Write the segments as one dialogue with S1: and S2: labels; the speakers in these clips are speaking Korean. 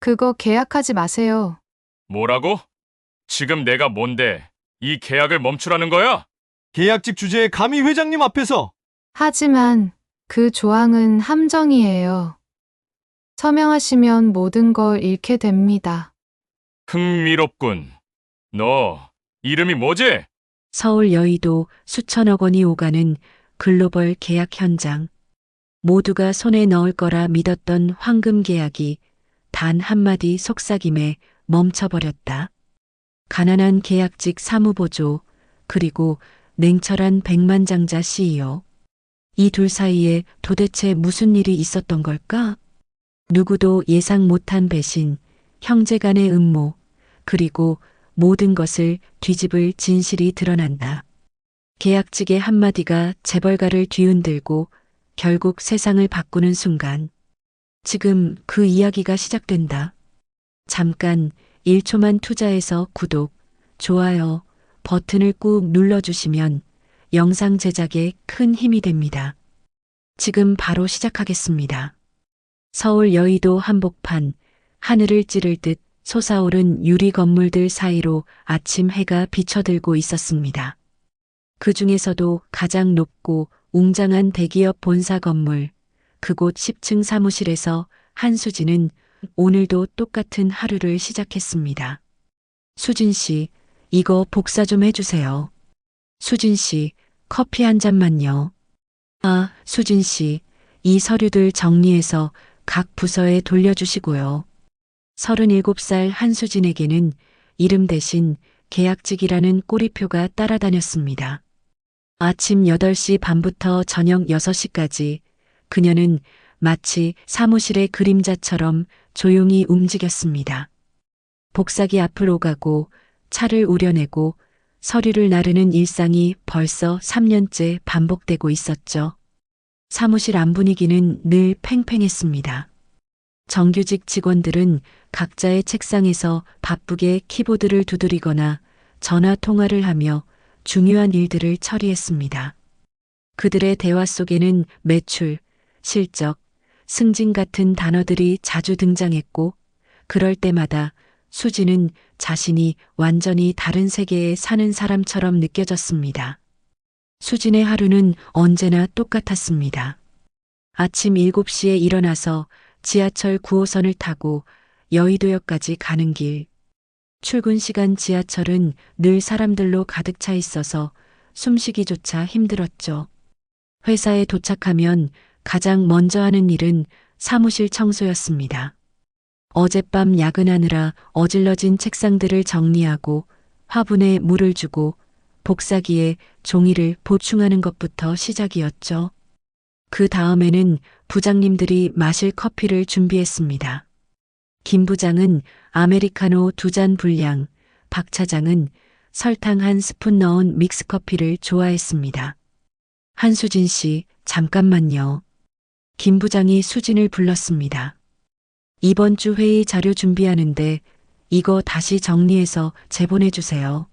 S1: 그거 계약하지 마세요.
S2: 뭐라고? 지금 내가 뭔데 이 계약을 멈추라는 거야?
S3: 계약직 주제에 감히 회장님 앞에서
S1: 하지만 그 조항은 함정이에요. 서명하시면 모든 걸 잃게 됩니다.
S2: 흥미롭군. 너 이름이 뭐지?
S4: 서울 여의도 수천억 원이 오가는 글로벌 계약 현장. 모두가 손에 넣을 거라 믿었던 황금 계약이 단 한마디 속삭임에 멈춰버렸다. 가난한 계약직 사무보조, 그리고 냉철한 백만장자 CEO. 이 둘 사이에 도대체 무슨 일이 있었던 걸까? 누구도 예상 못한 배신, 형제 간의 음모, 그리고 모든 것을 뒤집을 진실이 드러난다. 계약직의 한마디가 재벌가를 뒤흔들고 결국 세상을 바꾸는 순간. 지금 그 이야기가 시작된다. 잠깐 1초만 투자해서 구독, 좋아요 버튼을 꾹 눌러주시면 영상 제작에 큰 힘이 됩니다. 지금 바로 시작하겠습니다. 서울 여의도 한복판, 하늘을 찌를 듯 솟아오른 유리 건물들 사이로 아침 해가 비쳐들고 있었습니다. 그 중에서도 가장 높고 웅장한 대기업 본사 건물, 그곳 10층 사무실에서 한수진은 오늘도 똑같은 하루를 시작했습니다. 수진 씨, 이거 복사 좀 해주세요. 수진 씨, 커피 한 잔만요. 아, 수진 씨, 이 서류들 정리해서 각 부서에 돌려주시고요. 37살 한수진에게는 이름 대신 계약직이라는 꼬리표가 따라다녔습니다. 아침 8시 반부터 저녁 6시까지 그녀는 마치 사무실의 그림자처럼 조용히 움직였습니다. 복사기 앞을 오가고 차를 우려내고 서류를 나르는 일상이 벌써 3년째 반복되고 있었죠. 사무실 안 분위기는 늘 팽팽했습니다. 정규직 직원들은 각자의 책상에서 바쁘게 키보드를 두드리거나 전화 통화를 하며 중요한 일들을 처리했습니다. 그들의 대화 속에는 매출, 실적, 승진 같은 단어들이 자주 등장했고, 그럴 때마다 수지는 자신이 완전히 다른 세계에 사는 사람처럼 느껴졌습니다. 수진의 하루는 언제나 똑같았습니다. 아침 7시에 일어나서 지하철 9호선을 타고 여의도역까지 가는 길. 출근 시간 지하철은 늘 사람들로 가득 차 있어서 숨쉬기조차 힘들었죠. 회사에 도착하면 가장 먼저 하는 일은 사무실 청소였습니다. 어젯밤 야근하느라 어질러진 책상들을 정리하고 화분에 물을 주고 복사기에 종이를 보충하는 것부터 시작이었죠. 그 다음에는 부장님들이 마실 커피를 준비했습니다. 김 부장은 아메리카노 2잔 분량, 박 차장은 설탕 1스푼 넣은 믹스커피를 좋아했습니다. 한수진 씨, 잠깐만요. 김 부장이 수진을 불렀습니다. 이번 주 회의 자료 준비하는데 이거 다시 정리해서 제보내 주세요.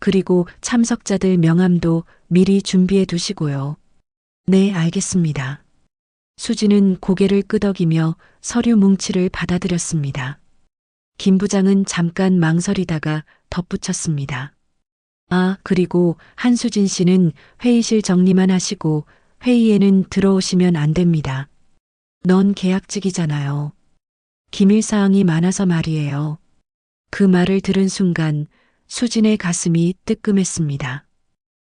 S4: 그리고 참석자들 명함도 미리 준비해 두시고요. 네, 알겠습니다. 수진은 고개를 끄덕이며 서류 뭉치를 받아들였습니다. 김 부장은 잠깐 망설이다가 덧붙였습니다. 아, 그리고 한수진 씨는 회의실 정리만 하시고 회의에는 들어오시면 안 됩니다. 넌 계약직이잖아요. 기밀사항이 많아서 말이에요. 그 말을 들은 순간 수진의 가슴이 뜨끔했습니다.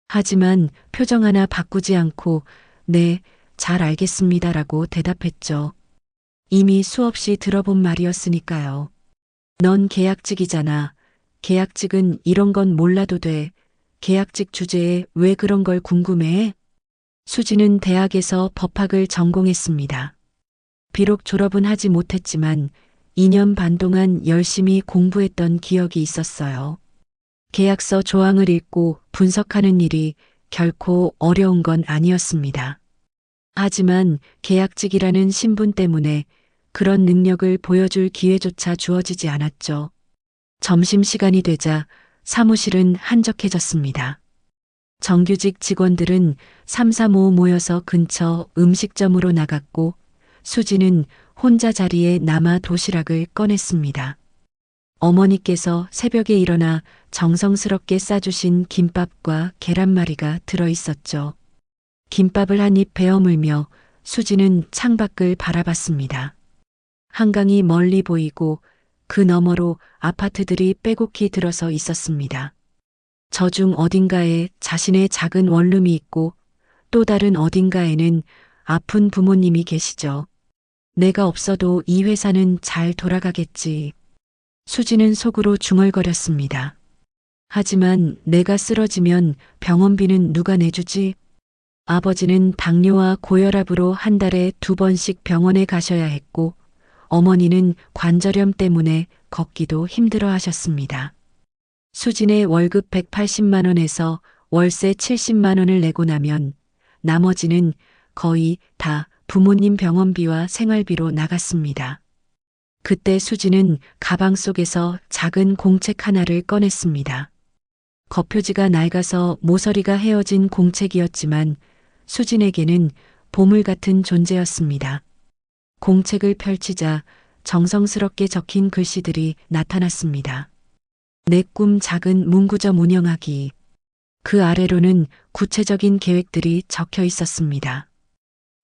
S4: 하지만 표정 하나 바꾸지 않고 네, 잘 알겠습니다라고 대답했죠. 이미 수없이 들어본 말이었으니까요. 넌 계약직이잖아. 계약직은 이런 건 몰라도 돼. 계약직 주제에 왜 그런 걸 궁금해해? 수지는 대학에서 법학을 전공했습니다. 비록 졸업은 하지 못했지만 2년 반 동안 열심히 공부했던 기억이 있었어요. 계약서 조항을 읽고 분석하는 일이 결코 어려운 건 아니었습니다. 하지만 계약직이라는 신분 때문에 그런 능력을 보여줄 기회조차 주어지지 않았죠. 점심시간이 되자 사무실은 한적해졌습니다. 정규직 직원들은 삼삼오오 모여서 근처 음식점으로 나갔고 수지는 혼자 자리에 남아 도시락을 꺼냈습니다. 어머니께서 새벽에 일어나 정성스럽게 싸주신 김밥과 계란말이가 들어 있었죠. 김밥을 한 입 베어 물며 수지는 창밖을 바라봤습니다. 한강이 멀리 보이고 그 너머로 아파트들이 빼곡히 들어서 있었습니다. 저중 어딘가에 자신의 작은 원룸이 있고 또 다른 어딘가에는 아픈 부모님이 계시죠. 내가 없어도 이 회사는 잘 돌아가겠지. 수지는 속으로 중얼거렸습니다. 하지만 내가 쓰러지면 병원비는 누가 내주지? 아버지는 당뇨와 고혈압으로 한 달에 2번씩 병원에 가셔야 했고 어머니는 관절염 때문에 걷기도 힘들어 하셨습니다. 수진의 월급 180만 원에서 월세 70만 원을 내고 나면 나머지는 거의 다 부모님 병원비와 생활비로 나갔습니다. 그때 수진은 가방 속에서 작은 공책 하나를 꺼냈습니다. 겉표지가 낡아서 모서리가 헤어진 공책이었지만 수진에게는 보물 같은 존재였습니다. 공책을 펼치자 정성스럽게 적힌 글씨들이 나타났습니다. 내 꿈 작은 문구점 운영하기. 그 아래로는 구체적인 계획들이 적혀 있었습니다.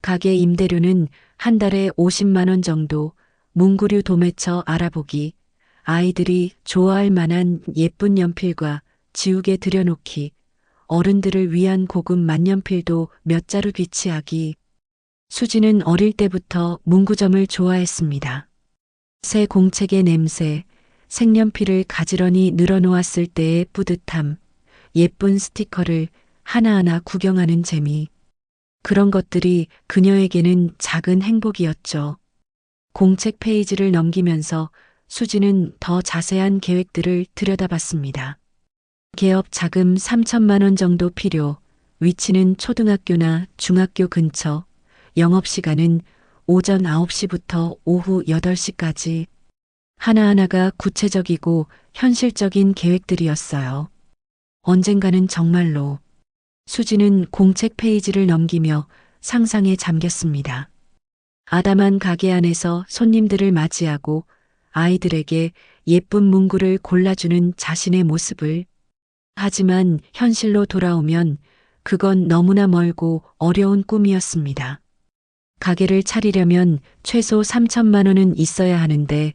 S4: 가게 임대료는 한 달에 50만 원 정도, 문구류 도매처 알아보기, 아이들이 좋아할 만한 예쁜 연필과 지우개 들여놓기, 어른들을 위한 고급 만년필도 몇 자루 비치하기. 수지는 어릴 때부터 문구점을 좋아했습니다. 새 공책의 냄새, 색연필을 가지런히 늘어놓았을 때의 뿌듯함, 예쁜 스티커를 하나하나 구경하는 재미. 그런 것들이 그녀에게는 작은 행복이었죠. 공책 페이지를 넘기면서 수지는 더 자세한 계획들을 들여다봤습니다. 개업 자금 3천만 원 정도 필요, 위치는 초등학교나 중학교 근처, 영업시간은 오전 9시부터 오후 8시까지. 하나하나가 구체적이고 현실적인 계획들이었어요. 언젠가는 정말로. 수지는 공책 페이지를 넘기며 상상에 잠겼습니다. 아담한 가게 안에서 손님들을 맞이하고 아이들에게 예쁜 문구를 골라주는 자신의 모습을. 하지만 현실로 돌아오면 그건 너무나 멀고 어려운 꿈이었습니다. 가게를 차리려면 최소 3천만 원은 있어야 하는데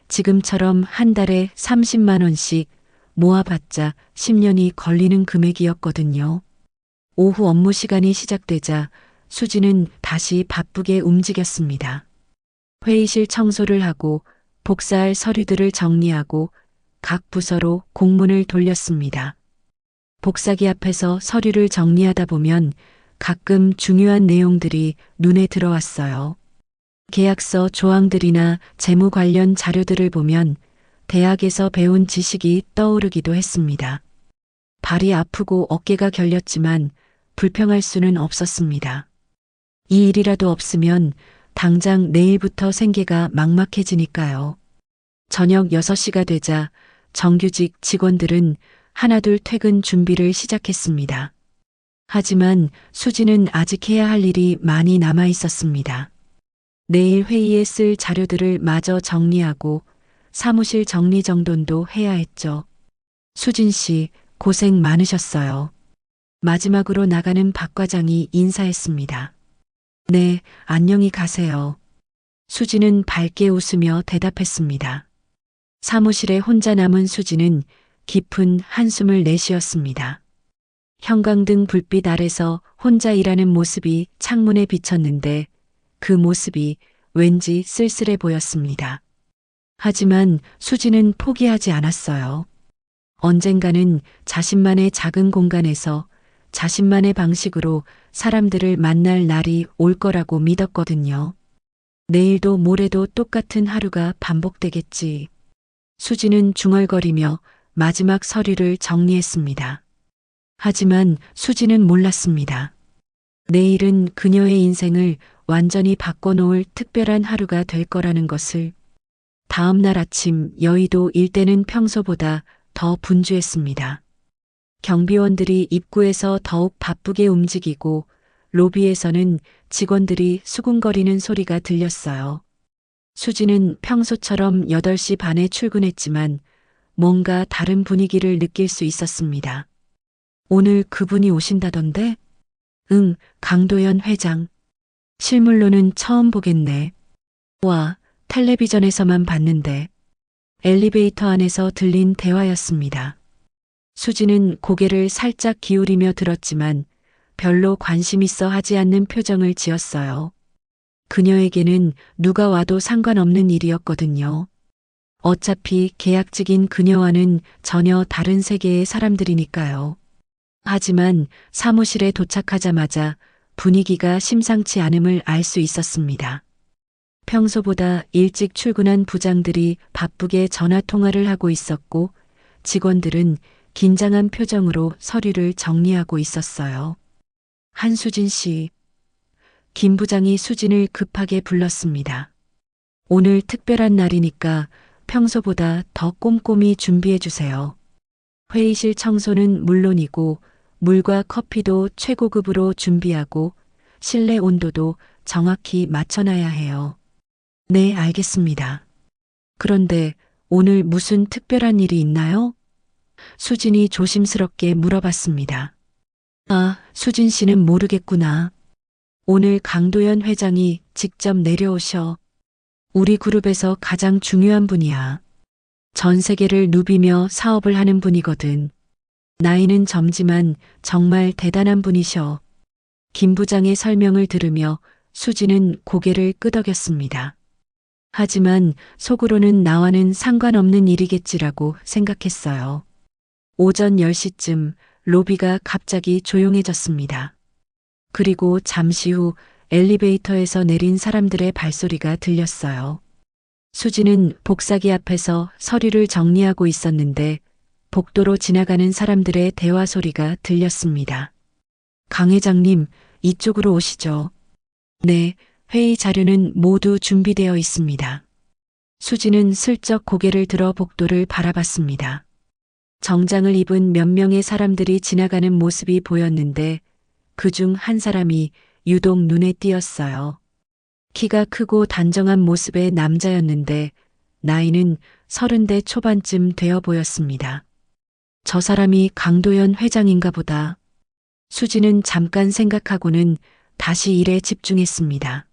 S4: 지금처럼 한 달에 30만 원씩 모아봤자 10년이 걸리는 금액이었거든요. 오후 업무 시간이 시작되자 수지는 다시 바쁘게 움직였습니다. 회의실 청소를 하고 복사할 서류들을 정리하고 각 부서로 공문을 돌렸습니다. 복사기 앞에서 서류를 정리하다 보면 가끔 중요한 내용들이 눈에 들어왔어요. 계약서 조항들이나 재무 관련 자료들을 보면 대학에서 배운 지식이 떠오르기도 했습니다. 발이 아프고 어깨가 결렸지만 불평할 수는 없었습니다. 이 일이라도 없으면 당장 내일부터 생계가 막막해지니까요. 저녁 6시가 되자 정규직 직원들은 하나둘 퇴근 준비를 시작했습니다. 하지만 수지는 아직 해야 할 일이 많이 남아 있었습니다. 내일 회의에 쓸 자료들을 마저 정리하고 사무실 정리정돈도 해야 했죠. 수진 씨, 고생 많으셨어요. 마지막으로 나가는 박 과장이 인사했습니다. 네, 안녕히 가세요. 수지는 밝게 웃으며 대답했습니다. 사무실에 혼자 남은 수지는 깊은 한숨을 내쉬었습니다. 형광등 불빛 아래서 혼자 일하는 모습이 창문에 비쳤는데 그 모습이 왠지 쓸쓸해 보였습니다. 하지만 수지는 포기하지 않았어요. 언젠가는 자신만의 작은 공간에서 자신만의 방식으로 사람들을 만날 날이 올 거라고 믿었거든요. 내일도 모레도 똑같은 하루가 반복되겠지. 수지는 중얼거리며 마지막 서류를 정리했습니다. 하지만 수지는 몰랐습니다. 내일은 그녀의 인생을 완전히 바꿔놓을 특별한 하루가 될 거라는 것을. 다음 날 아침 여의도 일대는 평소보다 더 분주했습니다. 경비원들이 입구에서 더욱 바쁘게 움직이고 로비에서는 직원들이 수군거리는 소리가 들렸어요. 수지는 평소처럼 8시 반에 출근했지만 뭔가 다른 분위기를 느낄 수 있었습니다. 오늘 그분이 오신다던데? 응, 강도연 회장. 실물로는 처음 보겠네. 와, 텔레비전에서만 봤는데. 엘리베이터 안에서 들린 대화였습니다. 수지는 고개를 살짝 기울이며 들었지만 별로 관심 있어 하지 않는 표정을 지었어요. 그녀에게는 누가 와도 상관없는 일이었거든요. 어차피 계약직인 그녀와는 전혀 다른 세계의 사람들이니까요. 하지만 사무실에 도착하자마자 분위기가 심상치 않음을 알 수 있었습니다. 평소보다 일찍 출근한 부장들이 바쁘게 전화 통화를 하고 있었고 직원들은 긴장한 표정으로 서류를 정리하고 있었어요. 한수진 씨. 김 부장이 수진을 급하게 불렀습니다. 오늘 특별한 날이니까 평소보다 더 꼼꼼히 준비해 주세요. 회의실 청소는 물론이고 물과 커피도 최고급으로 준비하고 실내 온도도 정확히 맞춰놔야 해요. 네, 알겠습니다. 그런데 오늘 무슨 특별한 일이 있나요? 수진이 조심스럽게 물어봤습니다. 아, 수진 씨는 모르겠구나. 오늘 강도연 회장이 직접 내려오셔. 우리 그룹에서 가장 중요한 분이야. 전 세계를 누비며 사업을 하는 분이거든. 나이는 젊지만 정말 대단한 분이셔. 김 부장의 설명을 들으며 수지는 고개를 끄덕였습니다. 하지만 속으로는 나와는 상관없는 일이겠지라고 생각했어요. 오전 10시쯤 로비가 갑자기 조용해졌습니다. 그리고 잠시 후 엘리베이터에서 내린 사람들의 발소리가 들렸어요. 수지는 복사기 앞에서 서류를 정리하고 있었는데 복도로 지나가는 사람들의 대화 소리가 들렸습니다. 강 회장님, 이쪽으로 오시죠. 네, 회의 자료는 모두 준비되어 있습니다. 수지는 슬쩍 고개를 들어 복도를 바라봤습니다. 정장을 입은 몇 명의 사람들이 지나가는 모습이 보였는데 그중 한 사람이 유독 눈에 띄었어요. 키가 크고 단정한 모습의 남자였는데 나이는 30대 초반쯤 되어 보였습니다. 저 사람이 강도연 회장인가 보다. 수지는 잠깐 생각하고는 다시 일에 집중했습니다.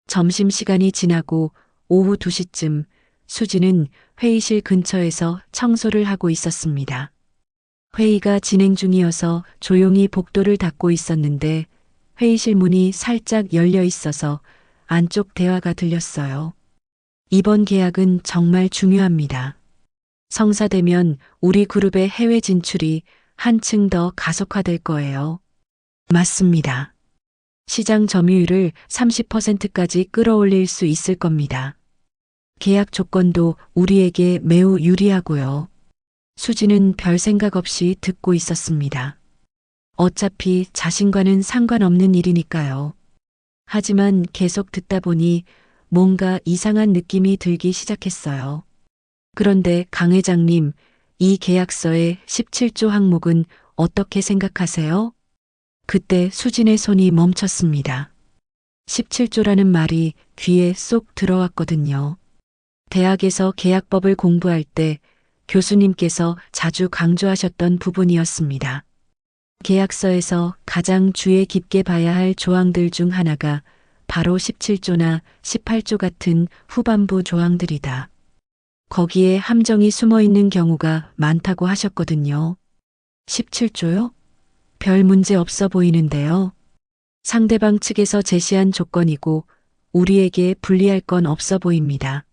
S4: 점심시간이 지나고 오후 2시쯤 수지는 회의실 근처에서 청소를 하고 있었습니다. 회의가 진행 중이어서 조용히 복도를 닫고 있었는데 회의실 문이 살짝 열려 있어서 안쪽 대화가 들렸어요. 이번 계약은 정말 중요합니다. 성사되면 우리 그룹의 해외 진출이 한층 더 가속화될 거예요. 맞습니다. 시장 점유율을 30%까지 끌어올릴 수 있을 겁니다. 계약 조건도 우리에게 매우 유리하고요. 수지는 별 생각 없이 듣고 있었습니다. 어차피 자신과는 상관없는 일이니까요. 하지만 계속 듣다 보니 뭔가 이상한 느낌이 들기 시작했어요. 그런데 강 회장님, 이 계약서의 17조 항목은 어떻게 생각하세요? 그때 수진의 손이 멈췄습니다. 17조라는 말이 귀에 쏙 들어왔거든요. 대학에서 계약법을 공부할 때 교수님께서 자주 강조하셨던 부분이었습니다. 계약서에서 가장 주의 깊게 봐야 할 조항들 중 하나가 바로 17조나 18조 같은 후반부 조항들이다. 거기에 함정이 숨어 있는 경우가 많다고 하셨거든요. 17조요? 별 문제 없어 보이는데요. 상대방 측에서 제시한 조건이고 우리에게 불리할 건 없어 보입니다.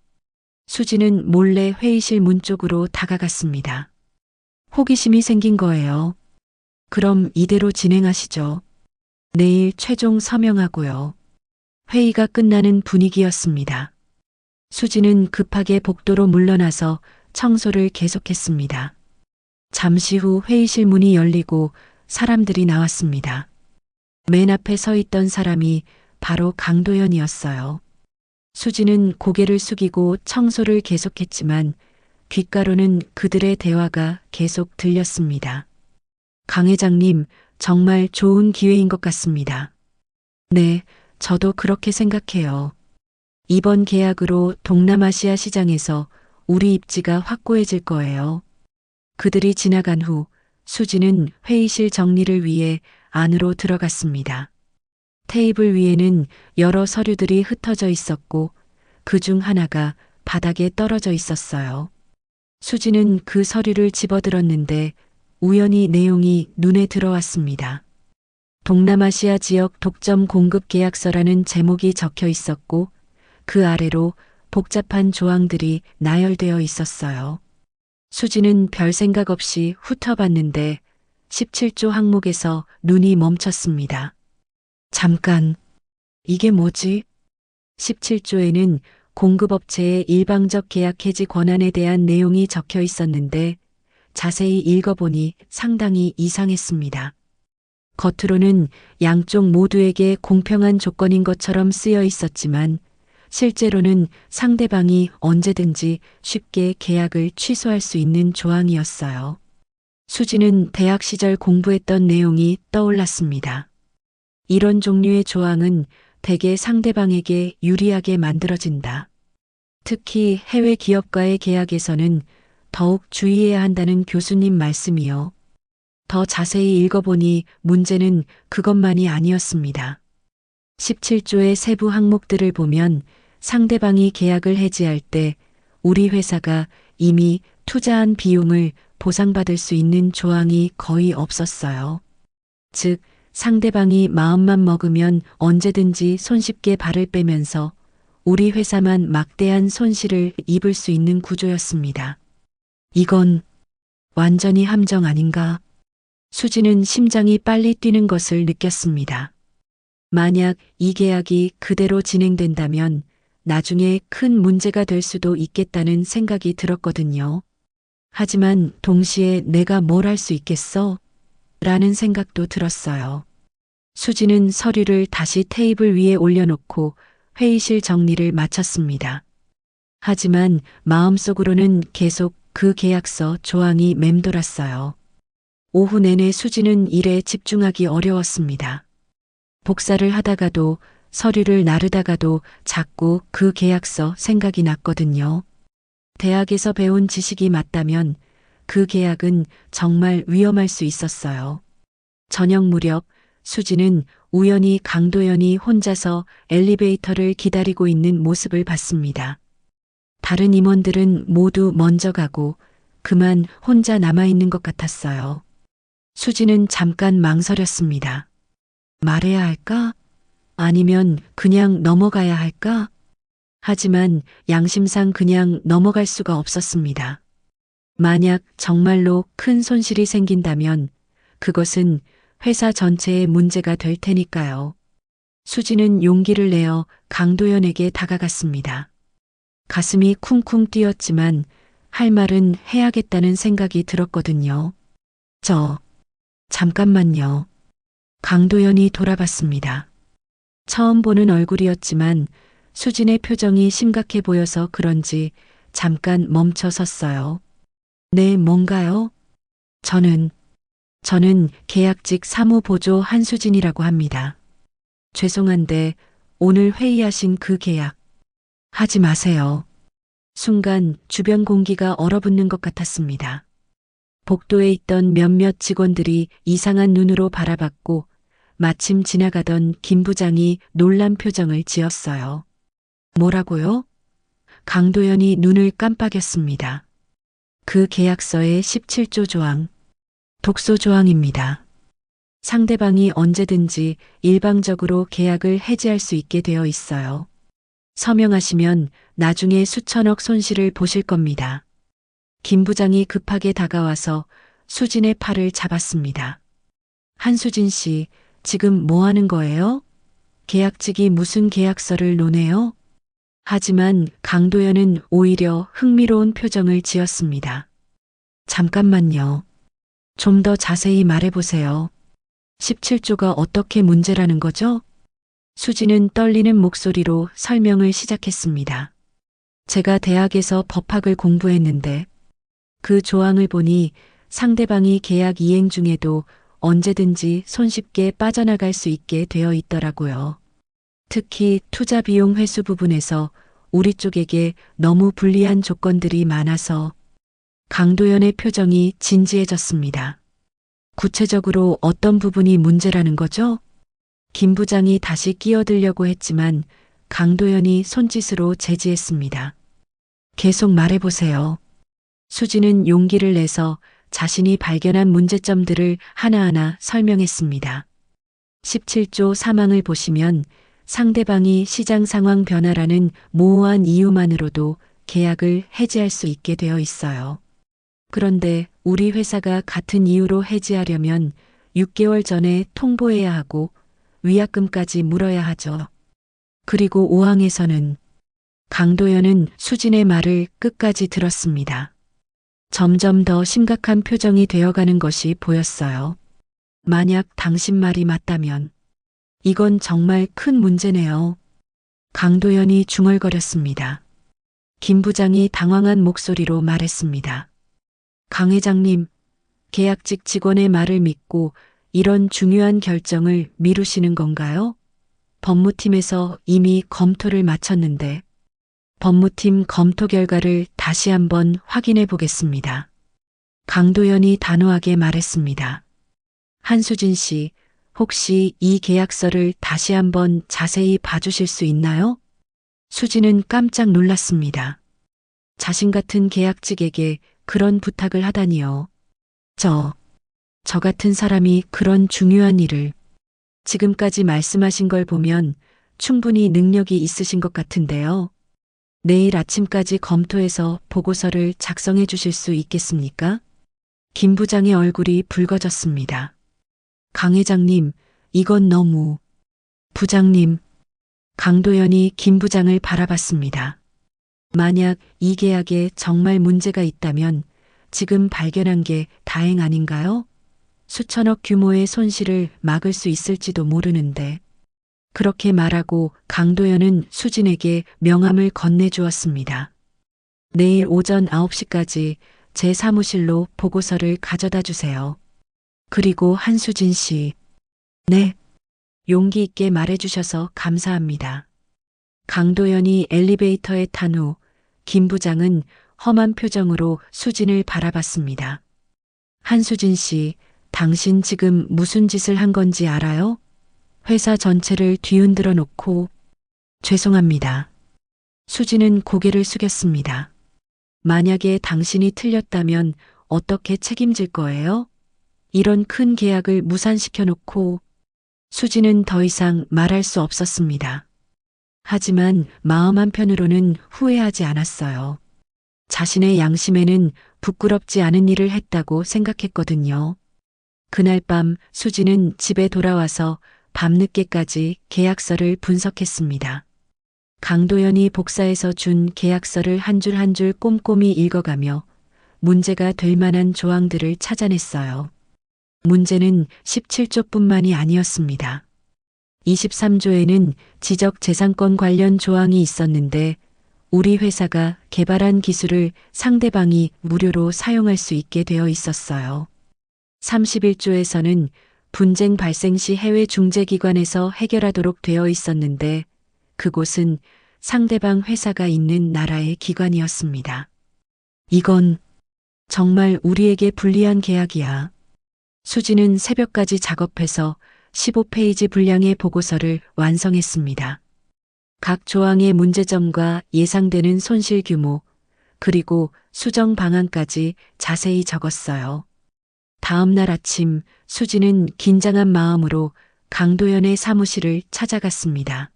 S4: 수지는 몰래 회의실 문 쪽으로 다가갔습니다. 호기심이 생긴 거예요. 그럼 이대로 진행하시죠. 내일 최종 서명하고요. 회의가 끝나는 분위기였습니다. 수지는 급하게 복도로 물러나서 청소를 계속했습니다. 잠시 후 회의실 문이 열리고 사람들이 나왔습니다. 맨 앞에 서 있던 사람이 바로 강도연이었어요. 수지는 고개를 숙이고 청소를 계속했지만 귓가로는 그들의 대화가 계속 들렸습니다. 강 회장님, 정말 좋은 기회인 것 같습니다. 네, 저도 그렇게 생각해요. 이번 계약으로 동남아시아 시장에서 우리 입지가 확고해질 거예요. 그들이 지나간 후 수지는 회의실 정리를 위해 안으로 들어갔습니다. 테이블 위에는 여러 서류들이 흩어져 있었고 그 중 하나가 바닥에 떨어져 있었어요. 수지는 그 서류를 집어들었는데 우연히 내용이 눈에 들어왔습니다. 동남아시아 지역 독점 공급 계약서라는 제목이 적혀 있었고 그 아래로 복잡한 조항들이 나열되어 있었어요. 수지는 별 생각 없이 훑어봤는데 17조 항목에서 눈이 멈췄습니다. 잠깐, 이게 뭐지? 17조에는 공급업체의 일방적 계약 해지 권한에 대한 내용이 적혀 있었는데 자세히 읽어보니 상당히 이상했습니다. 겉으로는 양쪽 모두에게 공평한 조건인 것처럼 쓰여 있었지만 실제로는 상대방이 언제든지 쉽게 계약을 취소할 수 있는 조항이었어요. 수지는 대학 시절 공부했던 내용이 떠올랐습니다. 이런 종류의 조항은 대개 상대방에게 유리하게 만들어진다. 특히 해외 기업과의 계약에서는 더욱 주의해야 한다는 교수님 말씀이요. 더 자세히 읽어보니 문제는 그것만이 아니었습니다. 17조의 세부 항목들을 보면 상대방이 계약을 해지할 때 우리 회사가 이미 투자한 비용을 보상받을 수 있는 조항이 거의 없었어요. 즉, 상대방이 마음만 먹으면 언제든지 손쉽게 발을 빼면서 우리 회사만 막대한 손실을 입을 수 있는 구조였습니다. 이건 완전히 함정 아닌가? 수지는 심장이 빨리 뛰는 것을 느꼈습니다. 만약 이 계약이 그대로 진행된다면 나중에 큰 문제가 될 수도 있겠다는 생각이 들었거든요. 하지만 동시에 내가 뭘 할 수 있겠어? 라는 생각도 들었어요. 수지는 서류를 다시 테이블 위에 올려놓고 회의실 정리를 마쳤습니다. 하지만 마음속으로는 계속 그 계약서 조항이 맴돌았어요. 오후 내내 수지는 일에 집중하기 어려웠습니다. 복사를 하다가도 서류를 나르다가도 자꾸 그 계약서 생각이 났거든요. 대학에서 배운 지식이 맞다면 그 계약은 정말 위험할 수 있었어요. 저녁 무렵 수지는 우연히 강도연이 혼자서 엘리베이터를 기다리고 있는 모습을 봤습니다. 다른 임원들은 모두 먼저 가고 그만 혼자 남아있는 것 같았어요. 수지는 잠깐 망설였습니다. 말해야 할까? 아니면 그냥 넘어가야 할까? 하지만 양심상 그냥 넘어갈 수가 없었습니다. 만약 정말로 큰 손실이 생긴다면 그것은 회사 전체의 문제가 될 테니까요. 수지는 용기를 내어 강도연에게 다가갔습니다. 가슴이 쿵쿵 뛰었지만 할 말은 해야겠다는 생각이 들었거든요. 잠깐만요. 강도연이 돌아봤습니다. 처음 보는 얼굴이었지만 수진의 표정이 심각해 보여서 그런지 잠깐 멈춰 섰어요. 네, 뭔가요? 저는 계약직 사무보조 한수진이라고 합니다. 죄송한데 오늘 회의하신 그 계약 하지 마세요. 순간 주변 공기가 얼어붙는 것 같았습니다. 복도에 있던 몇몇 직원들이 이상한 눈으로 바라봤고 마침 지나가던 김 부장이 놀란 표정을 지었어요. 뭐라고요? 강도연이 눈을 깜빡였습니다. 그 계약서의 17조 조항, 독소 조항입니다. 상대방이 언제든지 일방적으로 계약을 해지할 수 있게 되어 있어요. 서명하시면 나중에 수천억 손실을 보실 겁니다. 김 부장이 급하게 다가와서 수진의 팔을 잡았습니다. 한수진 씨, 지금 뭐 하는 거예요? 계약직이 무슨 계약서를 논해요? 하지만 강도연은 오히려 흥미로운 표정을 지었습니다. 잠깐만요. 좀 더 자세히 말해보세요. 17조가 어떻게 문제라는 거죠? 수지는 떨리는 목소리로 설명을 시작했습니다. 제가 대학에서 법학을 공부했는데 그 조항을 보니 상대방이 계약 이행 중에도 언제든지 손쉽게 빠져나갈 수 있게 되어 있더라고요. 특히 투자 비용 회수 부분에서 우리 쪽에게 너무 불리한 조건들이 많아서 강도연의 표정이 진지해졌습니다. 구체적으로 어떤 부분이 문제라는 거죠? 김 부장이 다시 끼어들려고 했지만 강도연이 손짓으로 제지했습니다. 계속 말해보세요. 수지는 용기를 내서 자신이 발견한 문제점들을 하나하나 설명했습니다. 17조 사망을 보시면 상대방이 시장 상황 변화라는 모호한 이유만으로도 계약을 해지할 수 있게 되어 있어요. 그런데 우리 회사가 같은 이유로 해지하려면 6개월 전에 통보해야 하고 위약금까지 물어야 하죠. 그리고 5항에서는 강도연은 수진의 말을 끝까지 들었습니다. 점점 더 심각한 표정이 되어가는 것이 보였어요. 만약 당신 말이 맞다면 이건 정말 큰 문제네요. 강도연이 중얼거렸습니다. 김 부장이 당황한 목소리로 말했습니다. 강 회장님, 계약직 직원의 말을 믿고 이런 중요한 결정을 미루시는 건가요? 법무팀에서 이미 검토를 마쳤는데 법무팀 검토 결과를 다시 한번 확인해 보겠습니다. 강도연이 단호하게 말했습니다. 한수진 씨, 혹시 이 계약서를 다시 한번 자세히 봐주실 수 있나요? 수진은 깜짝 놀랐습니다. 자신 같은 계약직에게 그런 부탁을 하다니요. 저 같은 사람이 그런 중요한 일을 지금까지 말씀하신 걸 보면 충분히 능력이 있으신 것 같은데요. 내일 아침까지 검토해서 보고서를 작성해 주실 수 있겠습니까? 김 부장의 얼굴이 붉어졌습니다. 강 회장님, 이건 너무... 부장님, 강도연이 김 부장을 바라봤습니다. 만약 이 계약에 정말 문제가 있다면 지금 발견한 게 다행 아닌가요? 수천억 규모의 손실을 막을 수 있을지도 모르는데. 그렇게 말하고 강도연은 수진에게 명함을 건네주었습니다. 내일 오전 9시까지 제 사무실로 보고서를 가져다 주세요. 그리고 한수진 씨. 네. 용기 있게 말해주셔서 감사합니다. 강도연이 엘리베이터에 탄 후 김 부장은 험한 표정으로 수진을 바라봤습니다. 한수진 씨, 당신 지금 무슨 짓을 한 건지 알아요? 회사 전체를 뒤흔들어 놓고... 죄송합니다. 수진은 고개를 숙였습니다. 만약에 당신이 틀렸다면 어떻게 책임질 거예요? 이런 큰 계약을 무산시켜 놓고... 수진은 더 이상 말할 수 없었습니다. 하지만 마음 한편으로는 후회하지 않았어요. 자신의 양심에는 부끄럽지 않은 일을 했다고 생각했거든요. 그날 밤 수진은 집에 돌아와서 밤늦게까지 계약서를 분석했습니다. 강도연이 복사해서 준 계약서를 한 줄 한 줄 꼼꼼히 읽어가며 문제가 될 만한 조항들을 찾아냈어요. 문제는 17조뿐만이 아니었습니다. 23조에는 지적재산권 관련 조항이 있었는데 우리 회사가 개발한 기술을 상대방이 무료로 사용할 수 있게 되어 있었어요. 31조에서는 분쟁 발생 시 해외 중재기관에서 해결하도록 되어 있었는데 그곳은 상대방 회사가 있는 나라의 기관이었습니다. 이건 정말 우리에게 불리한 계약이야. 수진은 새벽까지 작업해서 15페이지 분량의 보고서를 완성했습니다. 각 조항의 문제점과 예상되는 손실 규모, 그리고 수정 방안까지 자세히 적었어요. 다음 날 아침 수진은 긴장한 마음으로 강도연의 사무실을 찾아갔습니다.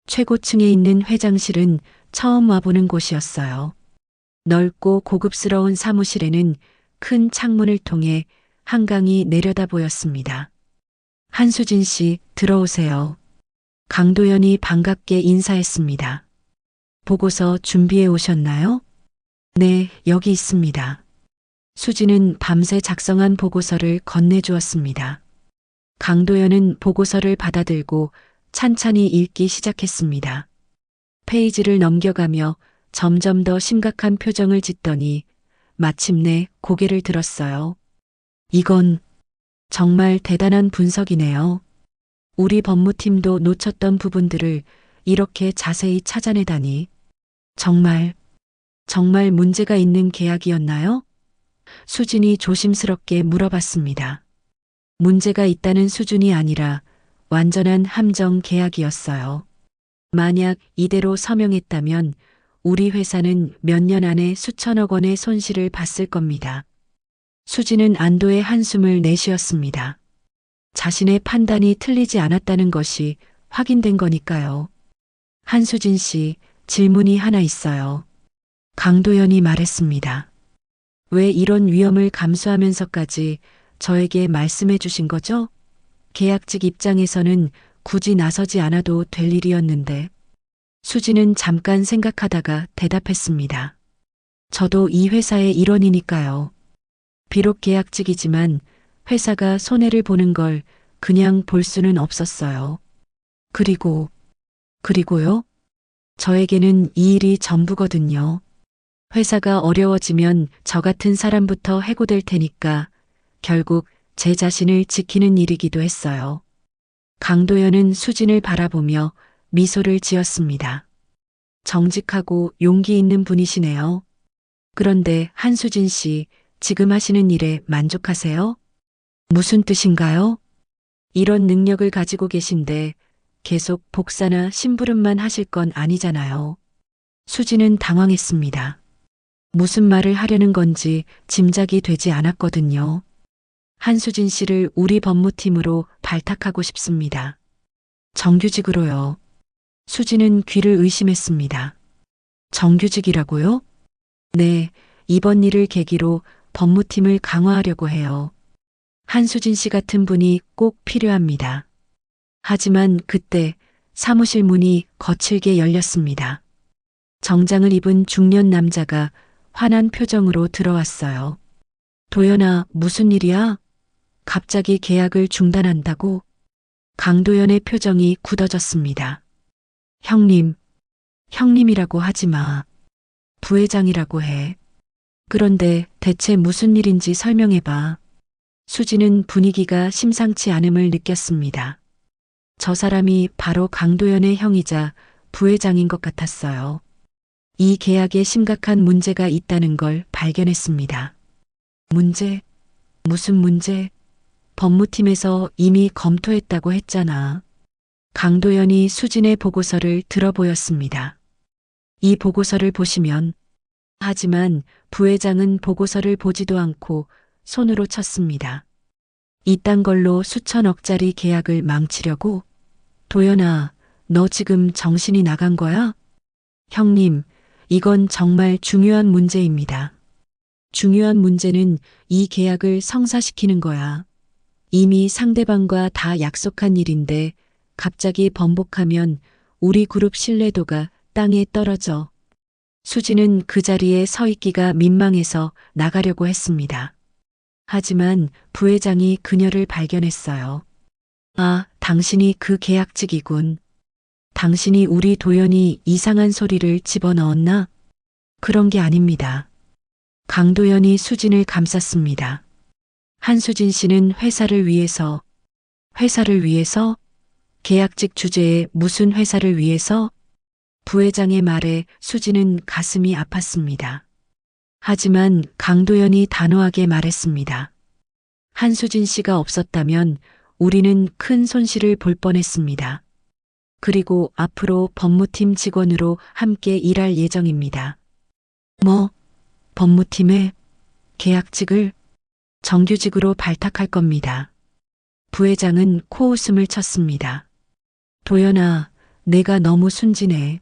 S4: 최고층에 있는 회장실은 처음 와보는 곳이었어요. 넓고 고급스러운 사무실에는 큰 창문을 통해 한강이 내려다 보였습니다. 한수진 씨, 들어오세요. 강도연이 반갑게 인사했습니다. 보고서 준비해 오셨나요? 네, 여기 있습니다. 수진은 밤새 작성한 보고서를 건네주었습니다. 강도연은 보고서를 받아들고 찬찬히 읽기 시작했습니다. 페이지를 넘겨가며 점점 더 심각한 표정을 짓더니 마침내 고개를 들었어요. 이건 정말 대단한 분석이네요. 우리 법무팀도 놓쳤던 부분들을 이렇게 자세히 찾아내다니. 정말 문제가 있는 계약이었나요? 수진이 조심스럽게 물어봤습니다. 문제가 있다는 수준이 아니라 완전한 함정 계약이었어요. 만약 이대로 서명했다면 우리 회사는 몇 년 안에 수천억 원의 손실을 봤을 겁니다. 수진은 안도의 한숨을 내쉬었습니다. 자신의 판단이 틀리지 않았다는 것이 확인된 거니까요. 한수진 씨, 질문이 하나 있어요. 강도연이 말했습니다. 왜 이런 위험을 감수하면서까지 저에게 말씀해 주신 거죠? 계약직 입장에서는 굳이 나서지 않아도 될 일이었는데. 수진은 잠깐 생각하다가 대답했습니다. 저도 이 회사의 일원이니까요. 비록 계약직이지만 회사가 손해를 보는 걸 그냥 볼 수는 없었어요. 그리고요? 저에게는 이 일이 전부거든요. 회사가 어려워지면 저 같은 사람부터 해고될 테니까 결국 제 자신을 지키는 일이기도 했어요. 강도연은 수진을 바라보며 미소를 지었습니다. 정직하고 용기 있는 분이시네요. 그런데 한수진 씨, 지금 하시는 일에 만족하세요? 무슨 뜻인가요? 이런 능력을 가지고 계신데 계속 복사나 심부름만 하실 건 아니잖아요. 수진은 당황했습니다. 무슨 말을 하려는 건지 짐작이 되지 않았거든요. 한수진 씨를 우리 법무팀으로 발탁하고 싶습니다. 정규직으로요. 수진은 귀를 의심했습니다. 정규직이라고요? 네, 이번 일을 계기로 법무팀을 강화하려고 해요. 한수진 씨 같은 분이 꼭 필요합니다. 하지만 그때 사무실 문이 거칠게 열렸습니다. 정장을 입은 중년 남자가 화난 표정으로 들어왔어요. 도연아, 무슨 일이야? 갑자기 계약을 중단한다고? 강도연의 표정이 굳어졌습니다. 형님이라고 하지 마. 부회장이라고 해. 그런데 대체 무슨 일인지 설명해봐. 수진은 분위기가 심상치 않음을 느꼈습니다. 저 사람이 바로 강도연의 형이자 부회장인 것 같았어요. 이 계약에 심각한 문제가 있다는 걸 발견했습니다. 문제? 무슨 문제? 법무팀에서 이미 검토했다고 했잖아. 강도연이 수진의 보고서를 들어보였습니다. 이 보고서를 보시면, 하지만 부회장은 보고서를 보지도 않고 손으로 쳤습니다. 이딴 걸로 수천억짜리 계약을 망치려고? 도연아, 너 지금 정신이 나간 거야? 형님, 이건 정말 중요한 문제입니다. 중요한 문제는 이 계약을 성사시키는 거야. 이미 상대방과 다 약속한 일인데 갑자기 번복하면 우리 그룹 신뢰도가 땅에 떨어져. 수진은 그 자리에 서 있기가 민망해서 나가려고 했습니다. 하지만 부회장이 그녀를 발견했어요. 아, 당신이 그 계약직이군. 당신이 우리 도연이 이상한 소리를 집어넣었나? 그런 게 아닙니다. 강도연이 수진을 감쌌습니다. 한수진 씨는 회사를 위해서? 계약직 주제에 무슨 회사를 위해서? 부회장의 말에 수진은 가슴이 아팠습니다. 하지만 강도연이 단호하게 말했습니다. 한수진 씨가 없었다면 우리는 큰 손실을 볼 뻔했습니다. 그리고 앞으로 법무팀 직원으로 함께 일할 예정입니다. 뭐? 법무팀에 계약직을 정규직으로 발탁할 겁니다. 부회장은 코웃음을 쳤습니다. 도연아, 내가 너무 순진해.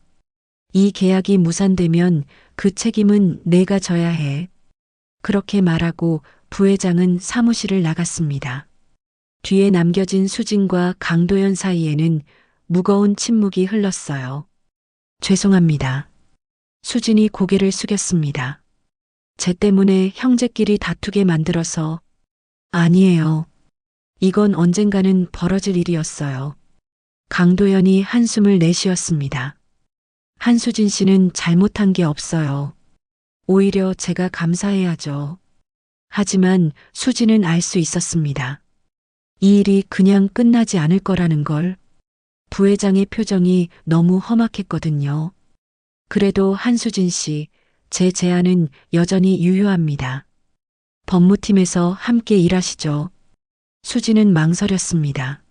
S4: 이 계약이 무산되면 그 책임은 내가 져야 해. 그렇게 말하고 부회장은 사무실을 나갔습니다. 뒤에 남겨진 수진과 강도연 사이에는 무거운 침묵이 흘렀어요. 죄송합니다. 수진이 고개를 숙였습니다. 제 때문에 형제끼리 다투게 만들어서. 아니에요. 이건 언젠가는 벌어질 일이었어요. 강도연이 한숨을 내쉬었습니다. 한수진 씨는 잘못한 게 없어요. 오히려 제가 감사해야죠. 하지만 수진은 알 수 있었습니다. 이 일이 그냥 끝나지 않을 거라는 걸. 부회장의 표정이 너무 험악했거든요. 그래도 한수진 씨, 제 제안은 여전히 유효합니다. 법무팀에서 함께 일하시죠. 수진은 망설였습니다.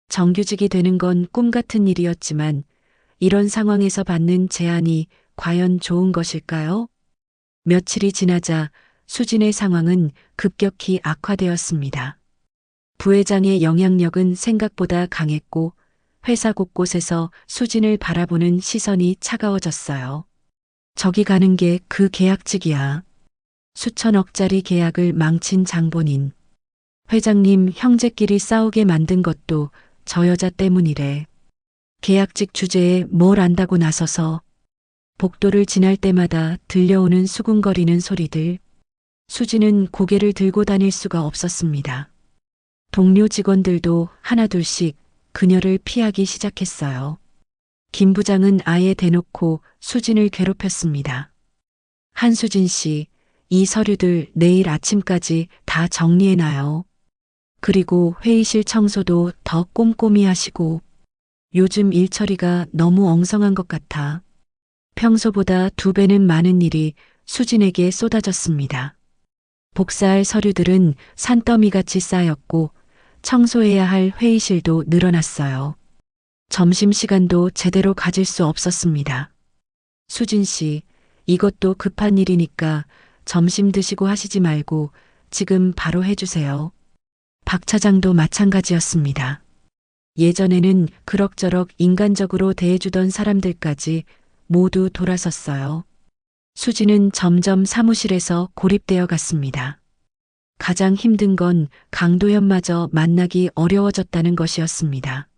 S4: 정규직이 되는 건 꿈 같은 일이었지만 이런 상황에서 받는 제안이 과연 좋은 것일까요? 며칠이 지나자 수진의 상황은 급격히 악화되었습니다. 부회장의 영향력은 생각보다 강했고 회사 곳곳에서 수진을 바라보는 시선이 차가워졌어요. 저기 가는 게 그 계약직이야. 수천억짜리 계약을 망친 장본인. 회장님 형제끼리 싸우게 만든 것도 저 여자 때문이래. 계약직 주제에 뭘 안다고 나서서 복도를 지날 때마다 들려오는 수군거리는 소리들. 수지는 고개를 들고 다닐 수가 없었습니다. 동료 직원들도 하나둘씩 그녀를 피하기 시작했어요. 김 부장은 아예 대놓고 수진을 괴롭혔습니다. 한수진 씨, 이 서류들 내일 아침까지 다 정리해놔요. 그리고 회의실 청소도 더 꼼꼼히 하시고. 요즘 일 처리가 너무 엉성한 것 같아. 평소보다 2배는 많은 일이 수진에게 쏟아졌습니다. 복사할 서류들은 산더미같이 쌓였고 청소해야 할 회의실도 늘어났어요. 점심시간도 제대로 가질 수 없었습니다. 수진 씨, 이것도 급한 일이니까 점심 드시고 하시지 말고 지금 바로 해주세요. 박 차장도 마찬가지였습니다. 예전에는 그럭저럭 인간적으로 대해주던 사람들까지 모두 돌아섰어요. 수지는 점점 사무실에서 고립되어 갔습니다. 가장 힘든 건 강도연마저 만나기 어려워졌다는 것이었습니다.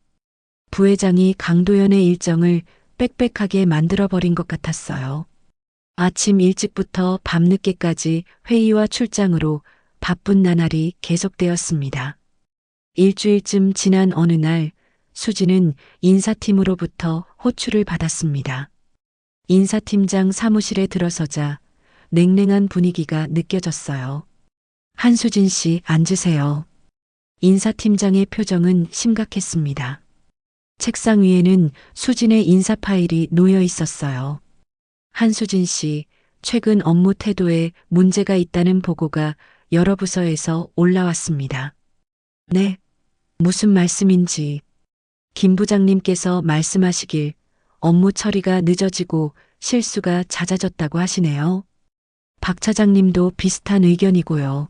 S4: 부회장이 강도연의 일정을 빽빽하게 만들어버린 것 같았어요. 아침 일찍부터 밤늦게까지 회의와 출장으로 바쁜 나날이 계속되었습니다. 일주일쯤 지난 어느 날 수지는 인사팀으로부터 호출을 받았습니다. 인사팀장 사무실에 들어서자 냉랭한 분위기가 느껴졌어요. 한수진 씨, 앉으세요. 인사팀장의 표정은 심각했습니다. 책상 위에는 수진의 인사 파일이 놓여 있었어요. 한수진 씨, 최근 업무 태도에 문제가 있다는 보고가 여러 부서에서 올라왔습니다. 네, 무슨 말씀인지. 김 부장님께서 말씀하시길 업무 처리가 늦어지고 실수가 잦아졌다고 하시네요. 박 차장님도 비슷한 의견이고요.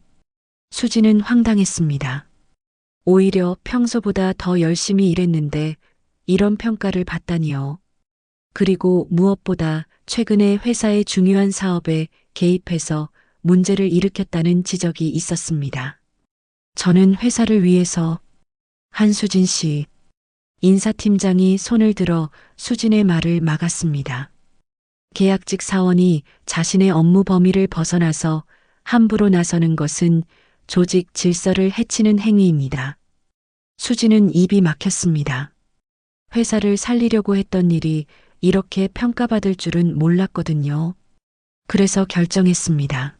S4: 수지는 황당했습니다. 오히려 평소보다 더 열심히 일했는데 이런 평가를 받다니요. 그리고 무엇보다 최근에 회사의 중요한 사업에 개입해서 문제를 일으켰다는 지적이 있었습니다. 저는 회사를 위해서. 한수진 씨. 인사팀장이 손을 들어 수진의 말을 막았습니다. 계약직 사원이 자신의 업무 범위를 벗어나서 함부로 나서는 것은 조직 질서를 해치는 행위입니다. 수진은 입이 막혔습니다. 회사를 살리려고 했던 일이 이렇게 평가받을 줄은 몰랐거든요. 그래서 결정했습니다.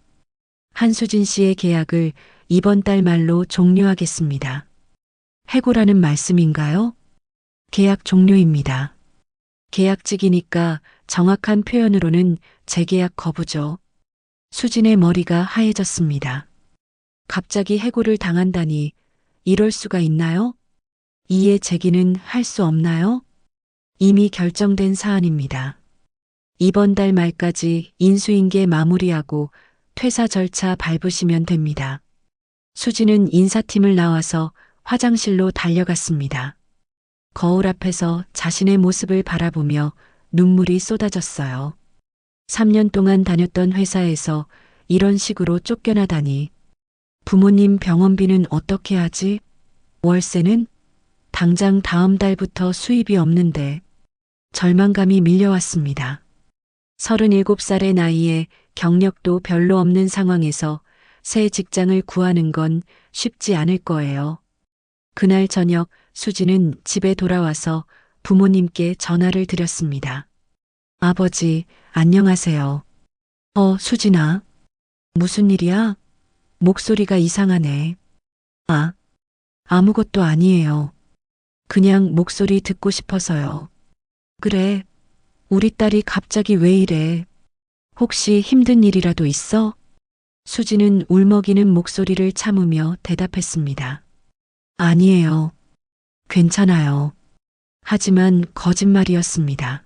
S4: 한수진 씨의 계약을 이번 달 말로 종료하겠습니다. 해고라는 말씀인가요? 계약 종료입니다. 계약직이니까 정확한 표현으로는 재계약 거부죠. 수진의 머리가 하얘졌습니다. 갑자기 해고를 당한다니 이럴 수가 있나요? 이의 제기는 할 수 없나요? 이미 결정된 사안입니다. 이번 달 말까지 인수인계 마무리하고 퇴사 절차 밟으시면 됩니다. 수진은 인사팀을 나와서 화장실로 달려갔습니다. 거울 앞에서 자신의 모습을 바라보며 눈물이 쏟아졌어요. 3년 동안 다녔던 회사에서 이런 식으로 쫓겨나다니. 부모님 병원비는 어떻게 하지? 월세는? 당장 다음 달부터 수입이 없는데. 절망감이 밀려왔습니다. 37살의 나이에 경력도 별로 없는 상황에서 새 직장을 구하는 건 쉽지 않을 거예요. 그날 저녁 수지는 집에 돌아와서 부모님께 전화를 드렸습니다. 아버지, 안녕하세요. 수진아. 무슨 일이야? 목소리가 이상하네. 아, 아무것도 아니에요. 그냥 목소리 듣고 싶어서요. 그래. 우리 딸이 갑자기 왜 이래? 혹시 힘든 일이라도 있어? 수지는 울먹이는 목소리를 참으며 대답했습니다. 아니에요. 괜찮아요. 하지만 거짓말이었습니다.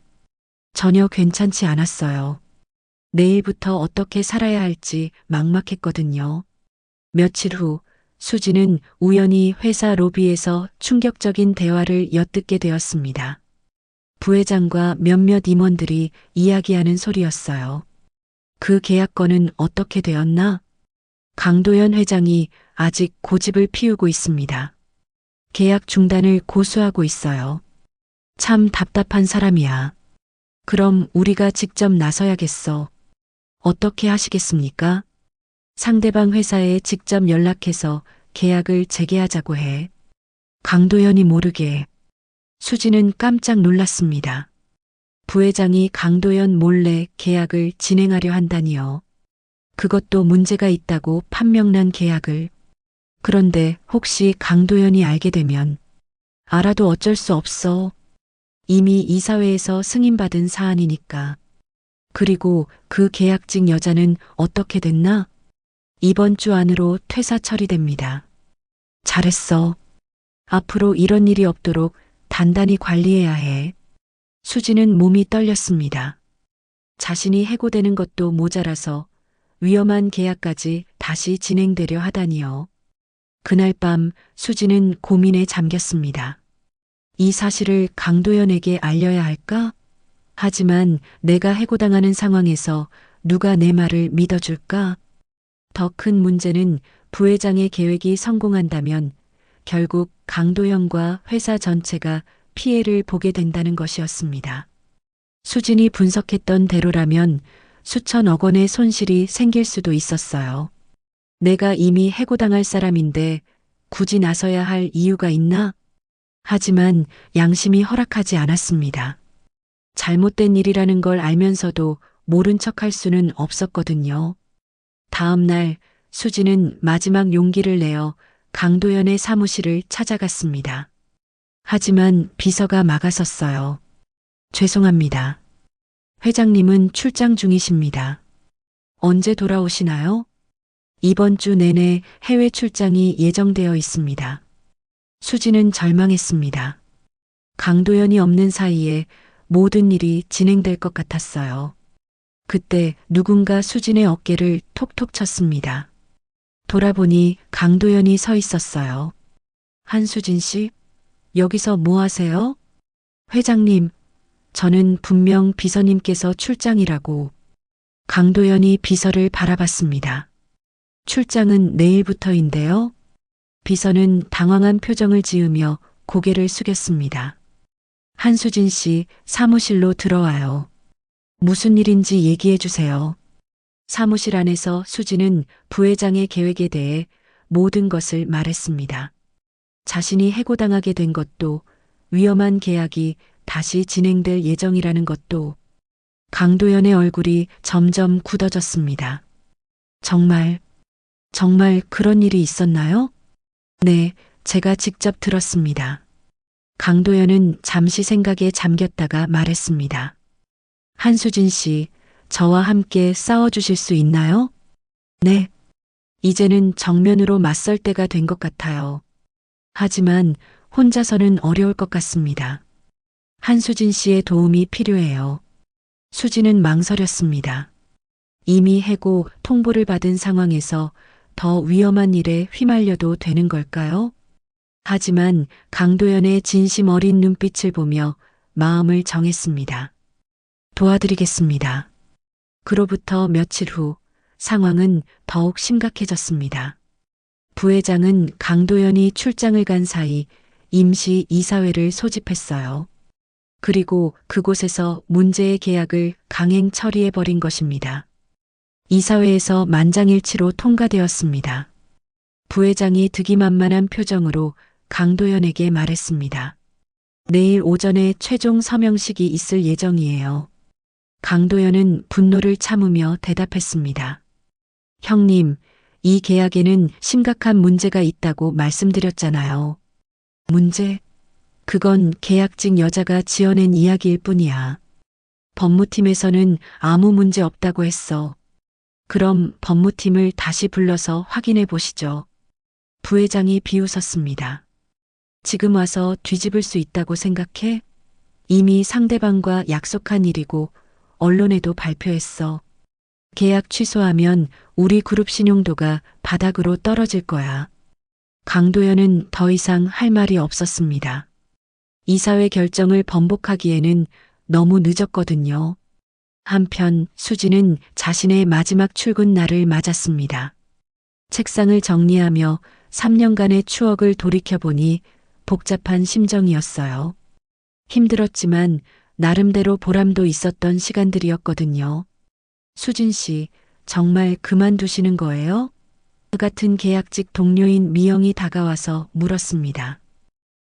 S4: 전혀 괜찮지 않았어요. 내일부터 어떻게 살아야 할지 막막했거든요. 며칠 후 수지는 우연히 회사 로비에서 충격적인 대화를 엿듣게 되었습니다. 부회장과 몇몇 임원들이 이야기하는 소리였어요. 그 계약건은 어떻게 되었나? 강도연 회장이 아직 고집을 피우고 있습니다. 계약 중단을 고수하고 있어요. 참 답답한 사람이야. 그럼 우리가 직접 나서야겠어. 어떻게 하시겠습니까? 상대방 회사에 직접 연락해서 계약을 재개하자고 해. 강도연이 모르게. 수지는 깜짝 놀랐습니다. 부회장이 강도연 몰래 계약을 진행하려 한다니요. 그것도 문제가 있다고 판명난 계약을. 그런데 혹시 강도연이 알게 되면 알아도 어쩔 수 없어. 이미 이사회에서 승인받은 사안이니까. 그리고 그 계약직 여자는 어떻게 됐나? 이번 주 안으로 퇴사 처리됩니다. 잘했어. 앞으로 이런 일이 없도록 단단히 관리해야 해. 수지는 몸이 떨렸습니다. 자신이 해고되는 것도 모자라서 위험한 계약까지 다시 진행되려 하다니요. 그날 밤 수지는 고민에 잠겼습니다. 이 사실을 강도연에게 알려야 할까? 하지만 내가 해고당하는 상황에서 누가 내 말을 믿어줄까? 더 큰 문제는 부회장의 계획이 성공한다면 결국 강도연과 회사 전체가 피해를 보게 된다는 것이었습니다. 수진이 분석했던 대로라면 수천억 원의 손실이 생길 수도 있었어요. 내가 이미 해고당할 사람인데 굳이 나서야 할 이유가 있나? 하지만 양심이 허락하지 않았습니다. 잘못된 일이라는 걸 알면서도 모른 척할 수는 없었거든요. 다음 날 수지는 마지막 용기를 내어 강도연의 사무실을 찾아갔습니다. 하지만 비서가 막아섰어요. 죄송합니다. 회장님은 출장 중이십니다. 언제 돌아오시나요? 이번 주 내내 해외 출장이 예정되어 있습니다. 수지는 절망했습니다. 강도연이 없는 사이에 모든 일이 진행될 것 같았어요. 그때 누군가 수진의 어깨를 톡톡 쳤습니다. 돌아보니 강도연이 서 있었어요. 한수진 씨, 여기서 뭐 하세요? 회장님, 저는 분명 비서님께서 출장이라고. 강도연이 비서를 바라봤습니다. 출장은 내일부터인데요. 비서는 당황한 표정을 지으며 고개를 숙였습니다. 한수진 씨, 사무실로 들어와요. 무슨 일인지 얘기해 주세요. 사무실 안에서 수진은 부회장의 계획에 대해 모든 것을 말했습니다. 자신이 해고당하게 된 것도, 위험한 계약이 다시 진행될 예정이라는 것도. 강도연의 얼굴이 점점 굳어졌습니다. 정말 그런 일이 있었나요? 네, 제가 직접 들었습니다. 강도연은 잠시 생각에 잠겼다가 말했습니다. 한수진 씨, 저와 함께 싸워주실 수 있나요? 네. 이제는 정면으로 맞설 때가 된 것 같아요. 하지만 혼자서는 어려울 것 같습니다. 한수진 씨의 도움이 필요해요. 수지는 망설였습니다. 이미 해고 통보를 받은 상황에서 더 위험한 일에 휘말려도 되는 걸까요? 하지만 강도연의 진심 어린 눈빛을 보며 마음을 정했습니다. 도와드리겠습니다. 그로부터 며칠 후 상황은 더욱 심각해졌습니다. 부회장은 강도연이 출장을 간 사이 임시 이사회를 소집했어요. 그리고 그곳에서 문제의 계약을 강행 처리해버린 것입니다. 이사회에서 만장일치로 통과되었습니다. 부회장이 득이만만한 표정으로 강도연에게 말했습니다. 내일 오전에 최종 서명식이 있을 예정이에요. 강도연은 분노를 참으며 대답했습니다. 형님, 이 계약에는 심각한 문제가 있다고 말씀드렸잖아요. 문제? 그건 계약직 여자가 지어낸 이야기일 뿐이야. 법무팀에서는 아무 문제 없다고 했어. 그럼 법무팀을 다시 불러서 확인해 보시죠. 부회장이 비웃었습니다. 지금 와서 뒤집을 수 있다고 생각해? 이미 상대방과 약속한 일이고 언론에도 발표했어. 계약 취소하면 우리 그룹 신용도가 바닥으로 떨어질 거야. 강도연은 더 이상 할 말이 없었습니다. 이사회 결정을 번복하기에는 너무 늦었거든요. 한편 수지는 자신의 마지막 출근 날을 맞았습니다. 책상을 정리하며 3년간의 추억을 돌이켜보니 복잡한 심정이었어요. 힘들었지만 나름대로 보람도 있었던 시간들이었거든요. 수진 씨, 정말 그만두시는 거예요? 같은 계약직 동료인 미영이 다가와서 물었습니다.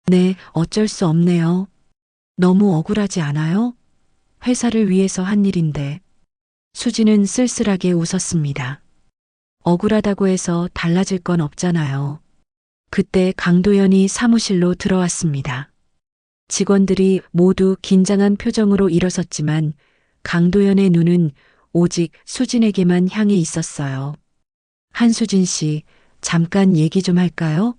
S4: 네, 어쩔 수 없네요. 너무 억울하지 않아요? 회사를 위해서 한 일인데. 수지는 쓸쓸하게 웃었습니다. 억울하다고 해서 달라질 건 없잖아요. 그때 강도연이 사무실로 들어왔습니다. 직원들이 모두 긴장한 표정으로 일어섰지만 강도연의 눈은 오직 수진에게만 향해 있었어요. 한수진 씨, 잠깐 얘기 좀 할까요?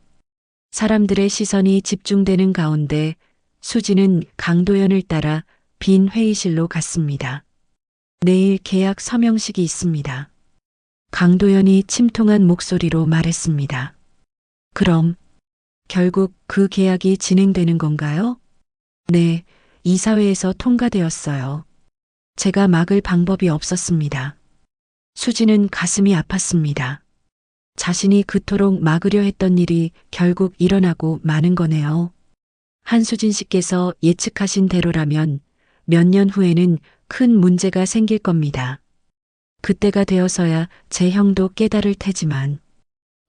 S4: 사람들의 시선이 집중되는 가운데 수진은 강도연을 따라 빈 회의실로 갔습니다. 내일 계약 서명식이 있습니다. 강도연이 침통한 목소리로 말했습니다. 그럼 결국 그 계약이 진행되는 건가요? 네, 이사회에서 통과되었어요. 제가 막을 방법이 없었습니다. 수지는 가슴이 아팠습니다. 자신이 그토록 막으려 했던 일이 결국 일어나고 마는 거네요. 한수진 씨께서 예측하신 대로라면 몇 년 후에는 큰 문제가 생길 겁니다. 그때가 되어서야 제 형도 깨달을 테지만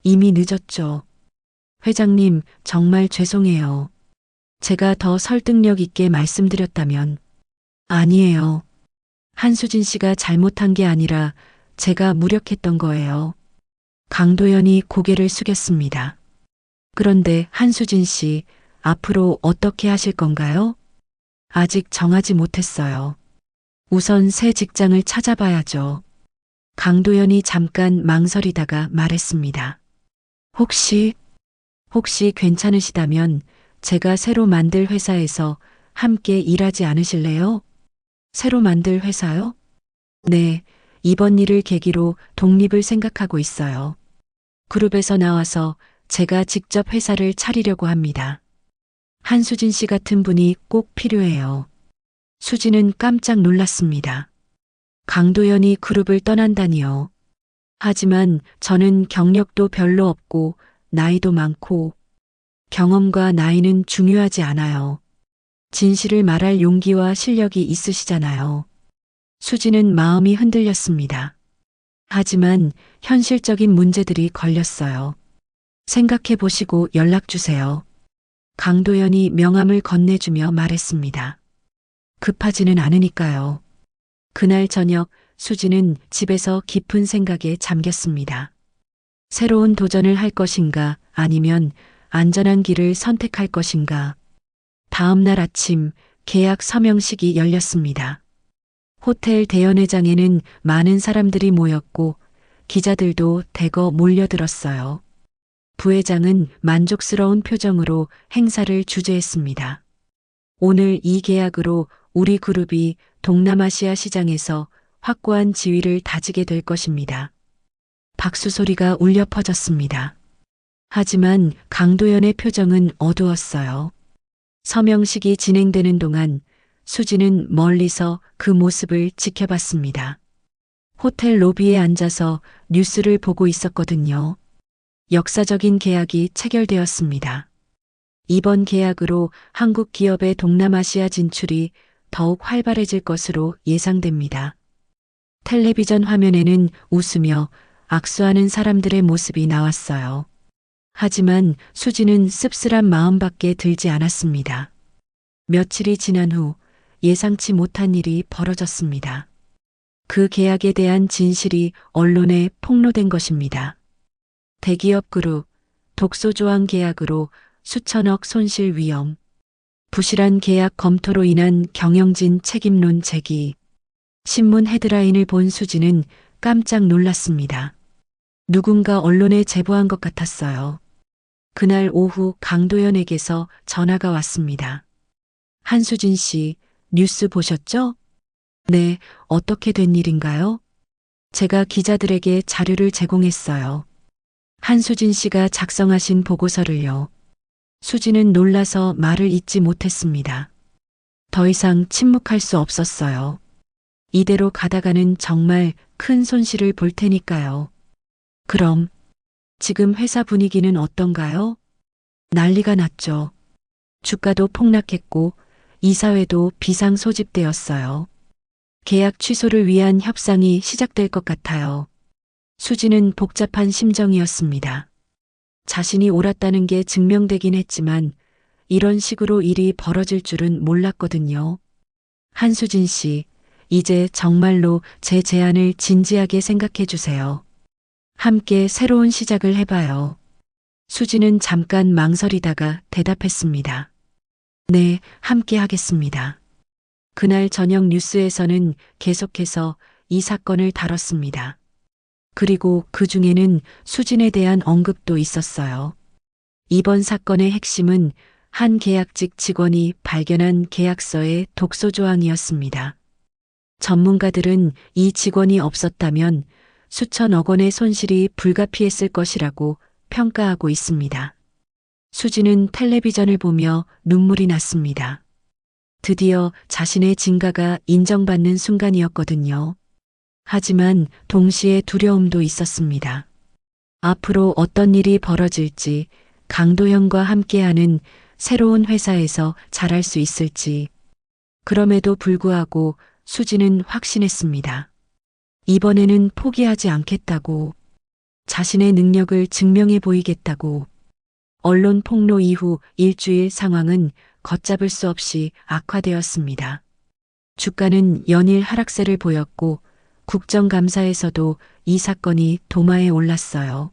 S4: 이미 늦었죠. 회장님, 정말 죄송해요. 제가 더 설득력 있게 말씀드렸다면. 아니에요. 한수진 씨가 잘못한 게 아니라 제가 무력했던 거예요. 강도연이 고개를 숙였습니다. 그런데 한수진 씨, 앞으로 어떻게 하실 건가요? 아직 정하지 못했어요. 우선 새 직장을 찾아봐야죠. 강도연이 잠깐 망설이다가 말했습니다. 혹시 괜찮으시다면 제가 새로 만들 회사에서 함께 일하지 않으실래요? 새로 만들 회사요? 네, 이번 일을 계기로 독립을 생각하고 있어요. 그룹에서 나와서 제가 직접 회사를 차리려고 합니다. 한수진 씨 같은 분이 꼭 필요해요. 수지는 깜짝 놀랐습니다. 강도연이 그룹을 떠난다니요. 하지만 저는 경력도 별로 없고 나이도 많고 경험과 나이는 중요하지 않아요. 진실을 말할 용기와 실력이 있으시잖아요. 수지는 마음이 흔들렸습니다. 하지만 현실적인 문제들이 걸렸어요. 생각해 보시고 연락 주세요. 강도연이 명함을 건네주며 말했습니다. 급하지는 않으니까요. 그날 저녁 수지는 집에서 깊은 생각에 잠겼습니다. 새로운 도전을 할 것인가 아니면 안전한 길을 선택할 것인가. 다음 날 아침 계약 서명식이 열렸습니다. 호텔 대연회장에는 많은 사람들이 모였고 기자들도 대거 몰려들었어요. 부회장은 만족스러운 표정으로 행사를 주재했습니다. 오늘 이 계약으로 우리 그룹이 동남아시아 시장에서 확고한 지위를 다지게 될 것입니다. 박수 소리가 울려 퍼졌습니다. 하지만 강도연의 표정은 어두웠어요. 서명식이 진행되는 동안 수지는 멀리서 그 모습을 지켜봤습니다. 호텔 로비에 앉아서 뉴스를 보고 있었거든요. 역사적인 계약이 체결되었습니다. 이번 계약으로 한국 기업의 동남아시아 진출이 더욱 활발해질 것으로 예상됩니다. 텔레비전 화면에는 웃으며 악수하는 사람들의 모습이 나왔어요. 하지만 수지는 씁쓸한 마음밖에 들지 않았습니다. 며칠이 지난 후 예상치 못한 일이 벌어졌습니다. 그 계약에 대한 진실이 언론에 폭로된 것입니다. 대기업 그룹, 독소조항 계약으로 수천억 손실 위험, 부실한 계약 검토로 인한 경영진 책임론 제기. 신문 헤드라인을 본 수지는 깜짝 놀랐습니다. 누군가 언론에 제보한 것 같았어요. 그날 오후 강도연에게서 전화가 왔습니다. 한수진 씨, 뉴스 보셨죠? 네, 어떻게 된 일인가요? 제가 기자들에게 자료를 제공했어요. 한수진 씨가 작성하신 보고서를요. 수지는 놀라서 말을 잇지 못했습니다. 더 이상 침묵할 수 없었어요. 이대로 가다가는 정말 큰 손실을 볼 테니까요. 그럼 지금 회사 분위기는 어떤가요? 난리가 났죠. 주가도 폭락했고 이사회도 비상 소집되었어요. 계약 취소를 위한 협상이 시작될 것 같아요. 수지는 복잡한 심정이었습니다. 자신이 옳았다는 게 증명되긴 했지만 이런 식으로 일이 벌어질 줄은 몰랐거든요. 한수진 씨, 이제 정말로 제 제안을 진지하게 생각해 주세요. 함께 새로운 시작을 해봐요. 수지는 잠깐 망설이다가 대답했습니다. 네, 함께 하겠습니다. 그날 저녁 뉴스에서는 계속해서 이 사건을 다뤘습니다. 그리고 그 중에는 수진에 대한 언급도 있었어요. 이번 사건의 핵심은 한 계약직 직원이 발견한 계약서의 독소 조항이었습니다. 전문가들은 이 직원이 없었다면 수천억 원의 손실이 불가피했을 것이라고 평가하고 있습니다. 수지는 텔레비전을 보며 눈물이 났습니다. 드디어 자신의 진가가 인정받는 순간이었거든요. 하지만 동시에 두려움도 있었습니다. 앞으로 어떤 일이 벌어질지, 강도현과 함께하는 새로운 회사에서 잘할 수 있을지. 그럼에도 불구하고 수지는 확신했습니다. 이번에는 포기하지 않겠다고, 자신의 능력을 증명해 보이겠다고. 언론 폭로 이후 일주일 상황은 걷잡을 수 없이 악화되었습니다. 주가는 연일 하락세를 보였고 국정감사에서도 이 사건이 도마에 올랐어요.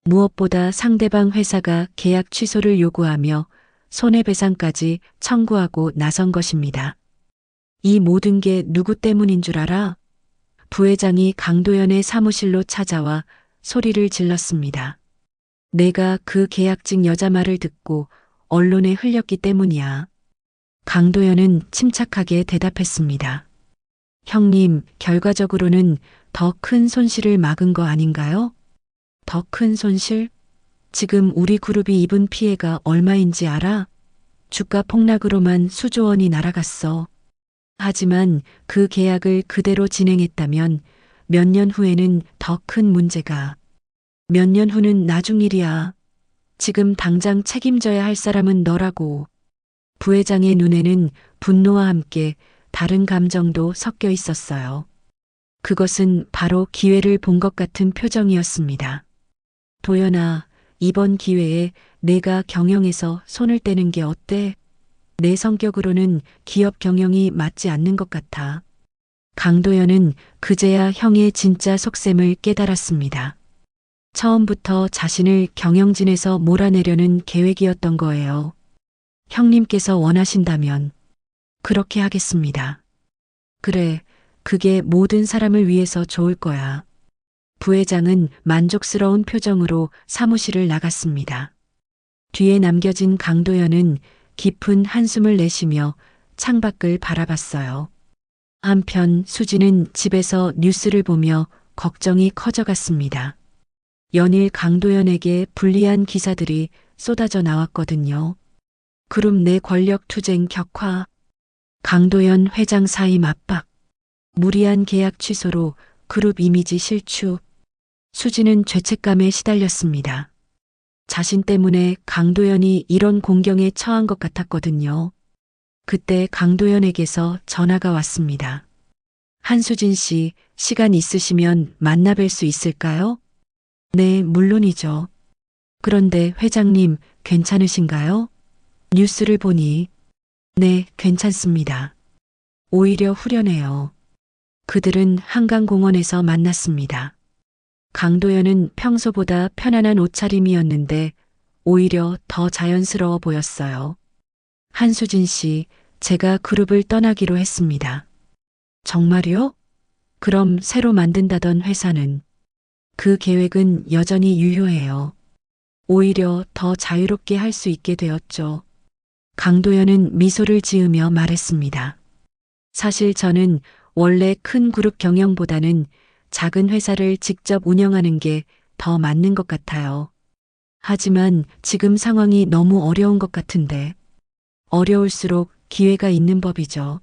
S4: 무엇보다 상대방 회사가 계약 취소를 요구하며 손해배상까지 청구하고 나선 것입니다. 이 모든 게 누구 때문인 줄 알아? 부회장이 강도연의 사무실로 찾아와 소리를 질렀습니다. 내가 그 계약직 여자 말을 듣고 언론에 흘렸기 때문이야. 강도연은 침착하게 대답했습니다. 형님, 결과적으로는 더 큰 손실을 막은 거 아닌가요? 더 큰 손실? 지금 우리 그룹이 입은 피해가 얼마인지 알아? 주가 폭락으로만 수조 원이 날아갔어. 하지만 그 계약을 그대로 진행했다면 몇 년 후에는 더 큰 문제가. 몇 년 후는 나중 일이야. 지금 당장 책임져야 할 사람은 너라고. 부회장의 눈에는 분노와 함께 다른 감정도 섞여 있었어요. 그것은 바로 기회를 본 것 같은 표정이었습니다. 도연아, 이번 기회에 내가 경영에서 손을 떼는 게 어때? 내 성격으로는 기업 경영이 맞지 않는 것 같아. 강도연은 그제야 형의 진짜 속셈을 깨달았습니다. 처음부터 자신을 경영진에서 몰아내려는 계획이었던 거예요. 형님께서 원하신다면 그렇게 하겠습니다. 그래, 그게 모든 사람을 위해서 좋을 거야. 부회장은 만족스러운 표정으로 사무실을 나갔습니다. 뒤에 남겨진 강도연은 깊은 한숨을 내쉬며 창밖을 바라봤어요. 한편 수지는 집에서 뉴스를 보며 걱정이 커져갔습니다. 연일 강도연에게 불리한 기사들이 쏟아져 나왔거든요. 그룹 내 권력 투쟁 격화, 강도연 회장 사임 압박, 무리한 계약 취소로 그룹 이미지 실추. 수지는 죄책감에 시달렸습니다. 자신 때문에 강도연이 이런 공경에 처한 것 같았거든요. 그때 강도연에게서 전화가 왔습니다. 한수진 씨, 시간 있으시면 만나 뵐 수 있을까요? 네, 물론이죠. 그런데 회장님, 괜찮으신가요? 뉴스를 보니. 네, 괜찮습니다. 오히려 후련해요. 그들은 한강공원에서 만났습니다. 강도연은 평소보다 편안한 옷차림이었는데 오히려 더 자연스러워 보였어요. 한수진 씨, 제가 그룹을 떠나기로 했습니다. 정말요? 그럼 새로 만든다던 회사는? 그 계획은 여전히 유효해요. 오히려 더 자유롭게 할 수 있게 되었죠. 강도연은 미소를 지으며 말했습니다. 사실 저는 원래 큰 그룹 경영보다는 작은 회사를 직접 운영하는 게 더 맞는 것 같아요. 하지만 지금 상황이 너무 어려운 것 같은데. 어려울수록 기회가 있는 법이죠.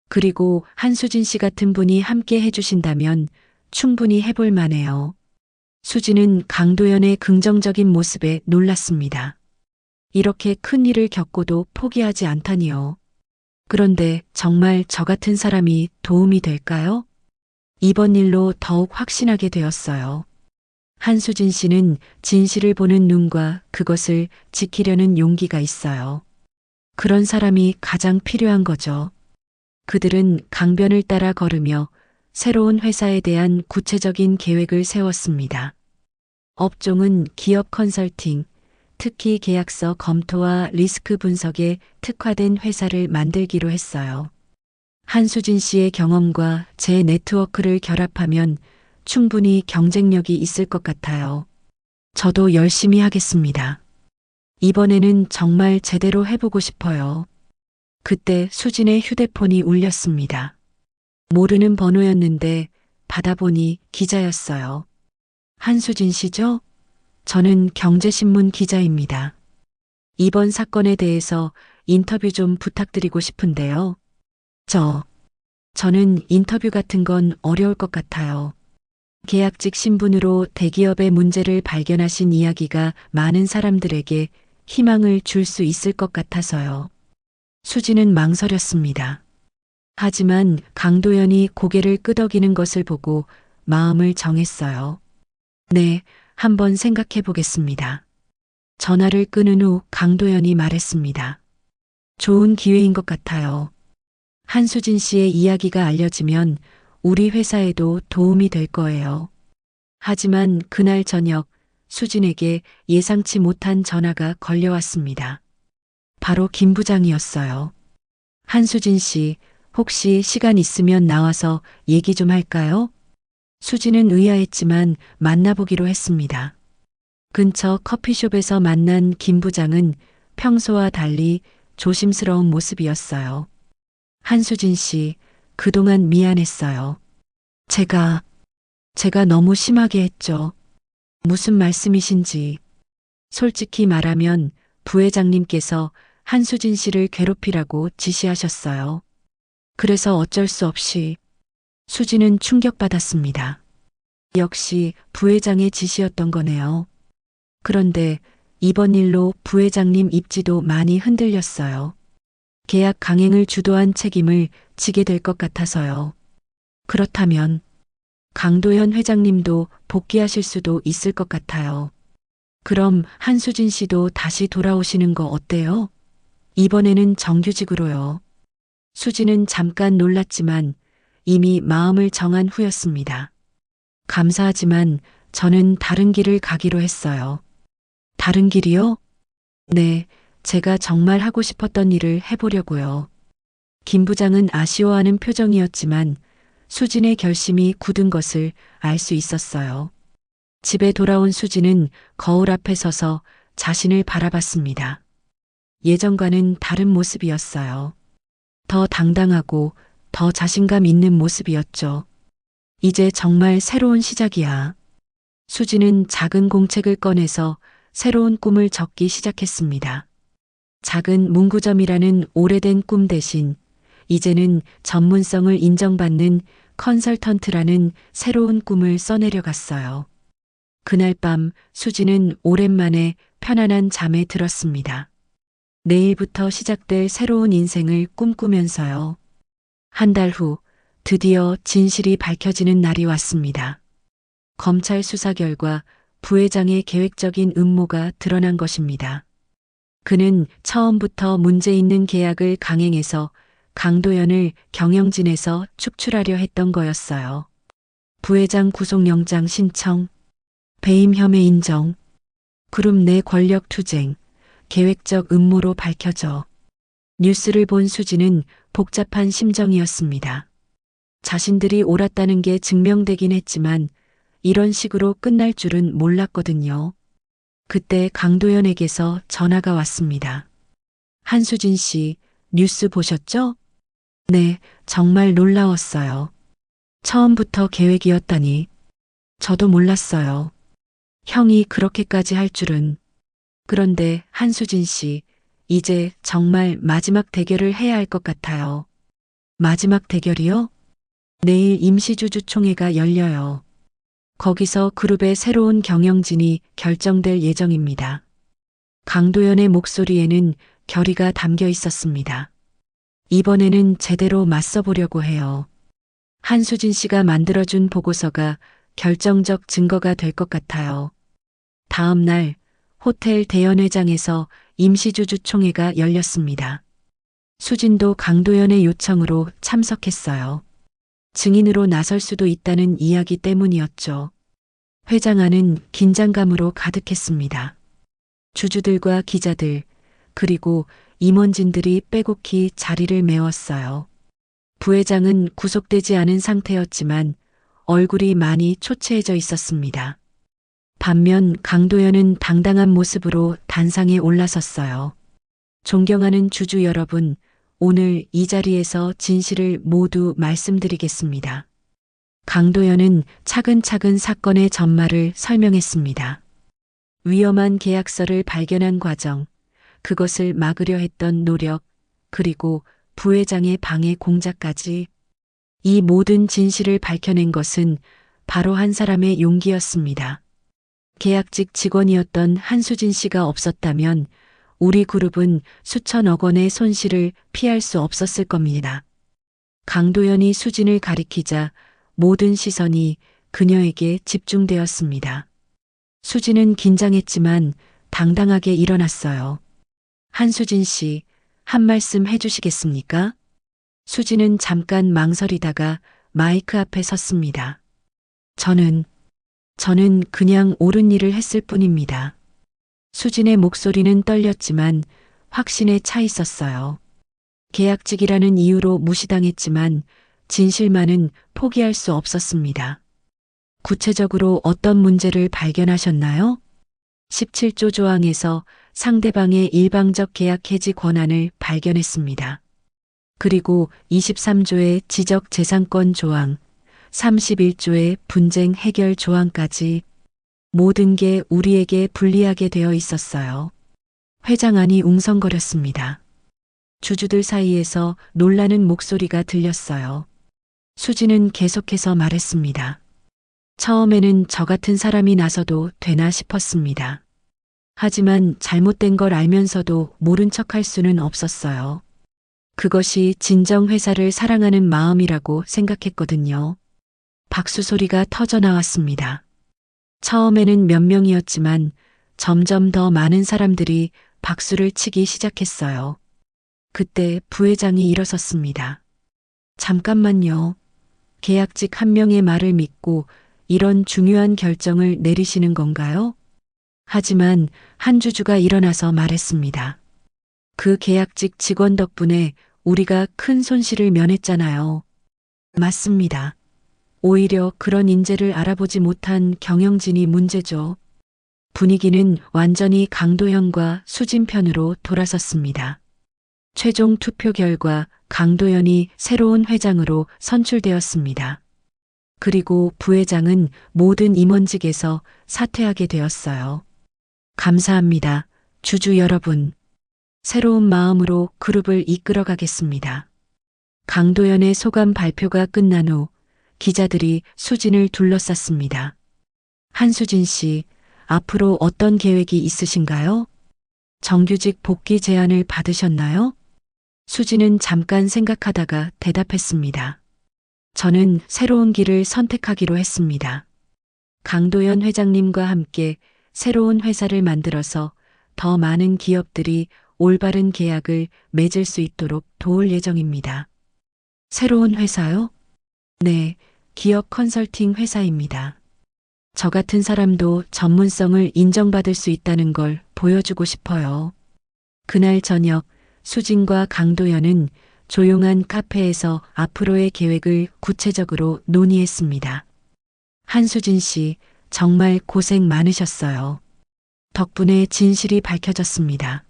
S4: 그리고 한수진 씨 같은 분이 함께 해주신다면 충분히 해볼 만해요. 수진은 강도연의 긍정적인 모습에 놀랐습니다. 이렇게 큰 일을 겪고도 포기하지 않다니요. 그런데 정말 저 같은 사람이 도움이 될까요? 이번 일로 더욱 확신하게 되었어요. 한수진 씨는 진실을 보는 눈과 그것을 지키려는 용기가 있어요. 그런 사람이 가장 필요한 거죠. 그들은 강변을 따라 걸으며 새로운 회사에 대한 구체적인 계획을 세웠습니다. 업종은 기업 컨설팅, 특히 계약서 검토와 리스크 분석에 특화된 회사를 만들기로 했어요. 한수진 씨의 경험과 제 네트워크를 결합하면 충분히 경쟁력이 있을 것 같아요. 저도 열심히 하겠습니다. 이번에는 정말 제대로 해보고 싶어요. 그때 수진의 휴대폰이 울렸습니다. 모르는 번호였는데 받아보니 기자였어요. 한수진 씨죠? 저는 경제신문 기자입니다. 이번 사건에 대해서 인터뷰 좀 부탁드리고 싶은데요. 저는 인터뷰 같은 건 어려울 것 같아요. 계약직 신분으로 대기업의 문제를 발견하신 이야기가 많은 사람들에게 희망을 줄 수 있을 것 같아서요. 수지는 망설였습니다. 하지만 강도연이 고개를 끄덕이는 것을 보고 마음을 정했어요. 네, 한번 생각해 보겠습니다. 전화를 끊은 후 강도연이 말했습니다. 좋은 기회인 것 같아요. 한수진 씨의 이야기가 알려지면 우리 회사에도 도움이 될 거예요. 하지만 그날 저녁 수진에게 예상치 못한 전화가 걸려왔습니다. 바로 김 부장이었어요. 한수진 씨, 혹시 시간 있으면 나와서 얘기 좀 할까요? 수진은 의아했지만 만나보기로 했습니다. 근처 커피숍에서 만난 김 부장은 평소와 달리 조심스러운 모습이었어요. 한수진 씨, 그동안 미안했어요. 제가 너무 심하게 했죠. 무슨 말씀이신지. 솔직히 말하면 부회장님께서 한수진 씨를 괴롭히라고 지시하셨어요. 그래서 어쩔 수 없이. 수진은 충격받았습니다. 역시 부회장의 지시였던 거네요. 그런데 이번 일로 부회장님 입지도 많이 흔들렸어요. 계약 강행을 주도한 책임을 지게 될 것 같아서요. 그렇다면 강도현 회장님도 복귀하실 수도 있을 것 같아요. 그럼 한수진 씨도 다시 돌아오시는 거 어때요? 이번에는 정규직으로요. 수진은 잠깐 놀랐지만 이미 마음을 정한 후였습니다. 감사하지만 저는 다른 길을 가기로 했어요. 다른 길이요? 네, 제가 정말 하고 싶었던 일을 해보려고요. 김 부장은 아쉬워하는 표정이었지만 수진의 결심이 굳은 것을 알 수 있었어요. 집에 돌아온 수진은 거울 앞에 서서 자신을 바라봤습니다. 예전과는 다른 모습이었어요. 더 당당하고 더 자신감 있는 모습이었죠. 이제 정말 새로운 시작이야. 수진은 작은 공책을 꺼내서 새로운 꿈을 적기 시작했습니다. 작은 문구점이라는 오래된 꿈 대신 이제는 전문성을 인정받는 컨설턴트라는 새로운 꿈을 써내려갔어요. 그날 밤 수진은 오랜만에 편안한 잠에 들었습니다. 내일부터 시작될 새로운 인생을 꿈꾸면서요. 한 달 후 드디어 진실이 밝혀지는 날이 왔습니다. 검찰 수사 결과 부회장의 계획적인 음모가 드러난 것입니다. 그는 처음부터 문제 있는 계약을 강행해서 강도연을 경영진에서 축출하려 했던 거였어요. 부회장 구속영장 신청. 배임 혐의 인정, 그룹 내 권력 투쟁, 계획적 음모로 밝혀져. 뉴스를 본 수지는 복잡한 심정이었습니다. 자신들이 옳았다는 게 증명되긴 했지만 이런 식으로 끝날 줄은 몰랐거든요. 그때 강도연에게서 전화가 왔습니다. 한수진 씨, 뉴스 보셨죠? 네, 정말 놀라웠어요. 처음부터 계획이었다니. 저도 몰랐어요. 형이 그렇게까지 할 줄은. 그런데 한수진 씨, 이제 정말 마지막 대결을 해야 할 것 같아요. 마지막 대결이요? 내일 임시주주총회가 열려요. 거기서 그룹의 새로운 경영진이 결정될 예정입니다. 강도연의 목소리에는 결의가 담겨 있었습니다. 이번에는 제대로 맞서보려고 해요. 한수진 씨가 만들어준 보고서가 결정적 증거가 될 것 같아요. 다음 날 호텔 대연회장에서 임시주주총회가 열렸습니다. 수진도 강도연의 요청으로 참석했어요. 증인으로 나설 수도 있다는 이야기 때문이었죠. 회장 안은 긴장감으로 가득했습니다. 주주들과 기자들, 그리고 임원진들이 빼곡히 자리를 메웠어요. 부회장은 구속되지 않은 상태였지만 얼굴이 많이 초췌해져 있었습니다. 반면 강도연은 당당한 모습으로 단상에 올라섰어요. 존경하는 주주 여러분, 오늘 이 자리에서 진실을 모두 말씀드리겠습니다. 강도연은 차근차근 사건의 전말을 설명했습니다. 위험한 계약서를 발견한 과정, 그것을 막으려 했던 노력, 그리고 부회장의 방해 공작까지. 이 모든 진실을 밝혀낸 것은 바로 한 사람의 용기였습니다. 계약직 직원이었던 한수진 씨가 없었다면 우리 그룹은 수천억 원의 손실을 피할 수 없었을 겁니다. 강도연이 수진을 가리키자 모든 시선이 그녀에게 집중되었습니다. 수진은 긴장했지만 당당하게 일어났어요. 한수진 씨, 한 말씀 해주시겠습니까? 수진은 잠깐 망설이다가 마이크 앞에 섰습니다. 저는 그냥 옳은 일을 했을 뿐입니다. 수진의 목소리는 떨렸지만 확신에 차 있었어요. 계약직이라는 이유로 무시당했지만 진실만은 포기할 수 없었습니다. 구체적으로 어떤 문제를 발견하셨나요? 17조 조항에서 상대방의 일방적 계약 해지 권한을 발견했습니다. 그리고 23조의 지적 재산권 조항, 31조의 분쟁 해결 조항까지 모든 게 우리에게 불리하게 되어 있었어요. 회장 안이 웅성거렸습니다. 주주들 사이에서 놀라는 목소리가 들렸어요. 수지는 계속해서 말했습니다. 처음에는 저 같은 사람이 나서도 되나 싶었습니다. 하지만 잘못된 걸 알면서도 모른 척할 수는 없었어요. 그것이 진정 회사를 사랑하는 마음이라고 생각했거든요. 박수 소리가 터져 나왔습니다. 처음에는 몇 명이었지만 점점 더 많은 사람들이 박수를 치기 시작했어요. 그때 부회장이 일어섰습니다. 잠깐만요. 계약직 한 명의 말을 믿고 이런 중요한 결정을 내리시는 건가요? 하지만 한 주주가 일어나서 말했습니다. 그 계약직 직원 덕분에 우리가 큰 손실을 면했잖아요. 맞습니다. 오히려 그런 인재를 알아보지 못한 경영진이 문제죠. 분위기는 완전히 강도연과 수진 편으로 돌아섰습니다. 최종 투표 결과 강도연이 새로운 회장으로 선출되었습니다. 그리고 부회장은 모든 임원직에서 사퇴하게 되었어요. 감사합니다, 주주 여러분. 새로운 마음으로 그룹을 이끌어 가겠습니다. 강도연의 소감 발표가 끝난 후 기자들이 수진을 둘러쌌습니다. 한수진 씨, 앞으로 어떤 계획이 있으신가요? 정규직 복귀 제안을 받으셨나요? 수진은 잠깐 생각하다가 대답했습니다. 저는 새로운 길을 선택하기로 했습니다. 강도연 회장님과 함께 새로운 회사를 만들어서 더 많은 기업들이 올바른 계약을 맺을 수 있도록 도울 예정입니다. 새로운 회사요? 네, 기업 컨설팅 회사입니다. 저 같은 사람도 전문성을 인정받을 수 있다는 걸 보여주고 싶어요. 그날 저녁 수진과 강도연은 조용한 카페에서 앞으로의 계획을 구체적으로 논의했습니다. 한수진 씨, 정말 고생 많으셨어요. 덕분에 진실이 밝혀졌습니다.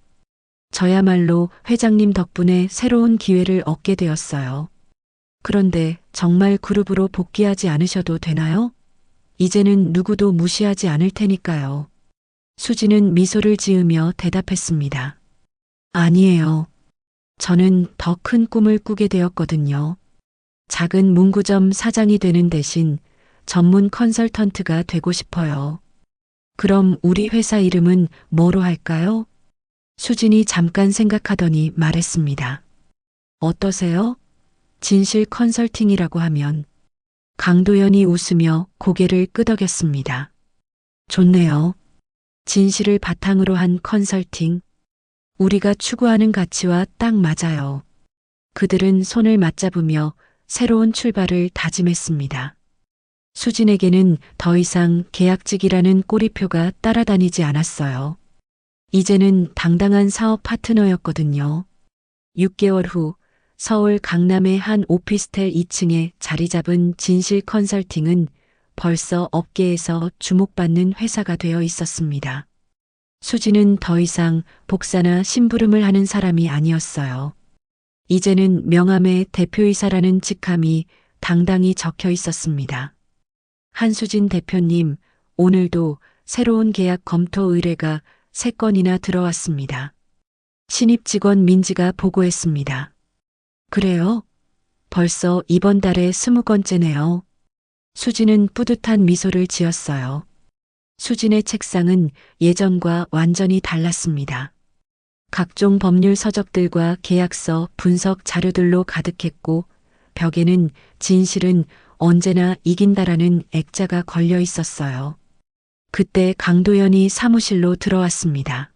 S4: 저야말로 회장님 덕분에 새로운 기회를 얻게 되었어요. 그런데 정말 그룹으로 복귀하지 않으셔도 되나요? 이제는 누구도 무시하지 않을 테니까요. 수지는 미소를 지으며 대답했습니다. 아니에요. 저는 더 큰 꿈을 꾸게 되었거든요. 작은 문구점 사장이 되는 대신 전문 컨설턴트가 되고 싶어요. 그럼 우리 회사 이름은 뭐로 할까요? 수진이 잠깐 생각하더니 말했습니다. 어떠세요? 진실 컨설팅이라고 하면. 강도연이 웃으며 고개를 끄덕였습니다. 좋네요. 진실을 바탕으로 한 컨설팅. 우리가 추구하는 가치와 딱 맞아요. 그들은 손을 맞잡으며 새로운 출발을 다짐했습니다. 수진에게는 더 이상 계약직이라는 꼬리표가 따라다니지 않았어요. 이제는 당당한 사업 파트너였거든요. 6개월 후 서울 강남의 한 오피스텔 2층에 자리 잡은 진실 컨설팅은 벌써 업계에서 주목받는 회사가 되어 있었습니다. 수지는 더 이상 복사나 심부름을 하는 사람이 아니었어요. 이제는 명함에 대표이사라는 직함이 당당히 적혀 있었습니다. 한수진 대표님, 오늘도 새로운 계약 검토 의뢰가 3건이나 들어왔습니다. 신입 직원 민지가 보고했습니다. 그래요? 벌써 이번 달에 20건째네요. 수진은 뿌듯한 미소를 지었어요. 수진의 책상은 예전과 완전히 달랐습니다. 각종 법률 서적들과 계약서, 분석 자료들로 가득했고 벽에는 진실은 언제나 이긴다라는 액자가 걸려 있었어요. 그때 강도연이 사무실로 들어왔습니다.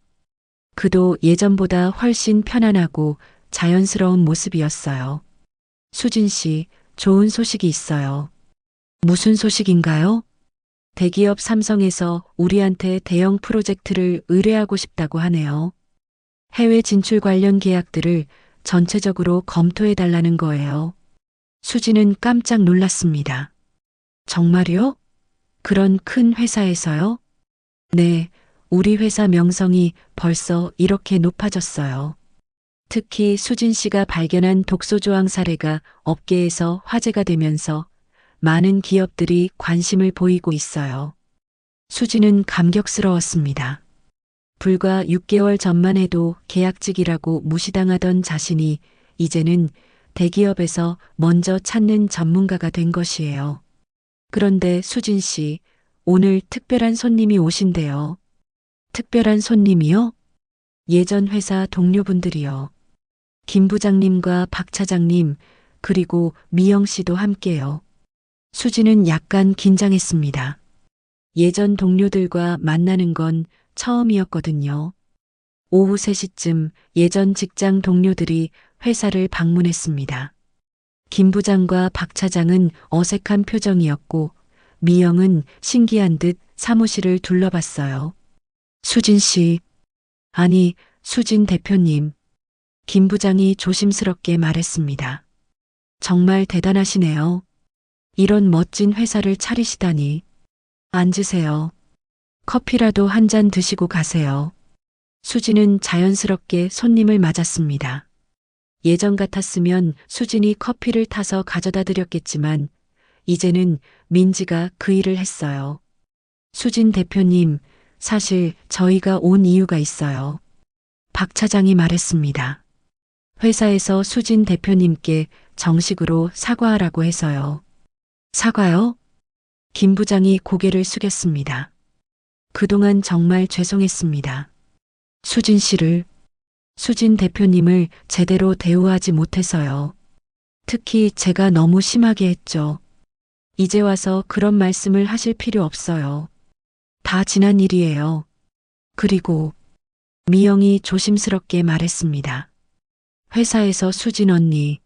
S4: 그도 예전보다 훨씬 편안하고 자연스러운 모습이었어요. 수진 씨, 좋은 소식이 있어요. 무슨 소식인가요? 대기업 삼성에서 우리한테 대형 프로젝트를 의뢰하고 싶다고 하네요. 해외 진출 관련 계약들을 전체적으로 검토해 달라는 거예요. 수지는 깜짝 놀랐습니다. 정말요? 그런 큰 회사에서요? 네, 우리 회사 명성이 벌써 이렇게 높아졌어요. 특히 수진 씨가 발견한 독소조항 사례가 업계에서 화제가 되면서 많은 기업들이 관심을 보이고 있어요. 수지는 감격스러웠습니다. 불과 6개월 전만 해도 계약직이라고 무시당하던 자신이 이제는 대기업에서 먼저 찾는 전문가가 된 것이에요. 그런데 수진 씨, 오늘 특별한 손님이 오신대요. 특별한 손님이요? 예전 회사 동료분들이요. 김 부장님과 박 차장님, 그리고 미영 씨도 함께요. 수지는 약간 긴장했습니다. 예전 동료들과 만나는 건 처음이었거든요. 오후 3시쯤 예전 직장 동료들이 회사를 방문했습니다. 김 부장과 박 차장은 어색한 표정이었고 미영은 신기한 듯 사무실을 둘러봤어요. 수진 씨, 아니, 수진 대표님. 김 부장이 조심스럽게 말했습니다. 정말 대단하시네요. 이런 멋진 회사를 차리시다니. 앉으세요. 커피라도 한 잔 드시고 가세요. 수진은 자연스럽게 손님을 맞았습니다. 예전 같았으면 수진이 커피를 타서 가져다 드렸겠지만 이제는 민지가 그 일을 했어요. 수진 대표님, 사실 저희가 온 이유가 있어요. 박 차장이 말했습니다. 회사에서 수진 대표님께 정식으로 사과하라고 해서요. 사과요? 김 부장이 고개를 숙였습니다. 그동안 정말 죄송했습니다. 수진 씨를, 수진 대표님을 제대로 대우하지 못해서요. 특히 제가 너무 심하게 했죠. 이제 와서 그런 말씀을 하실 필요 없어요. 다 지난 일이에요. 그리고 미영이 조심스럽게 말했습니다. 회사에서 수진 언니,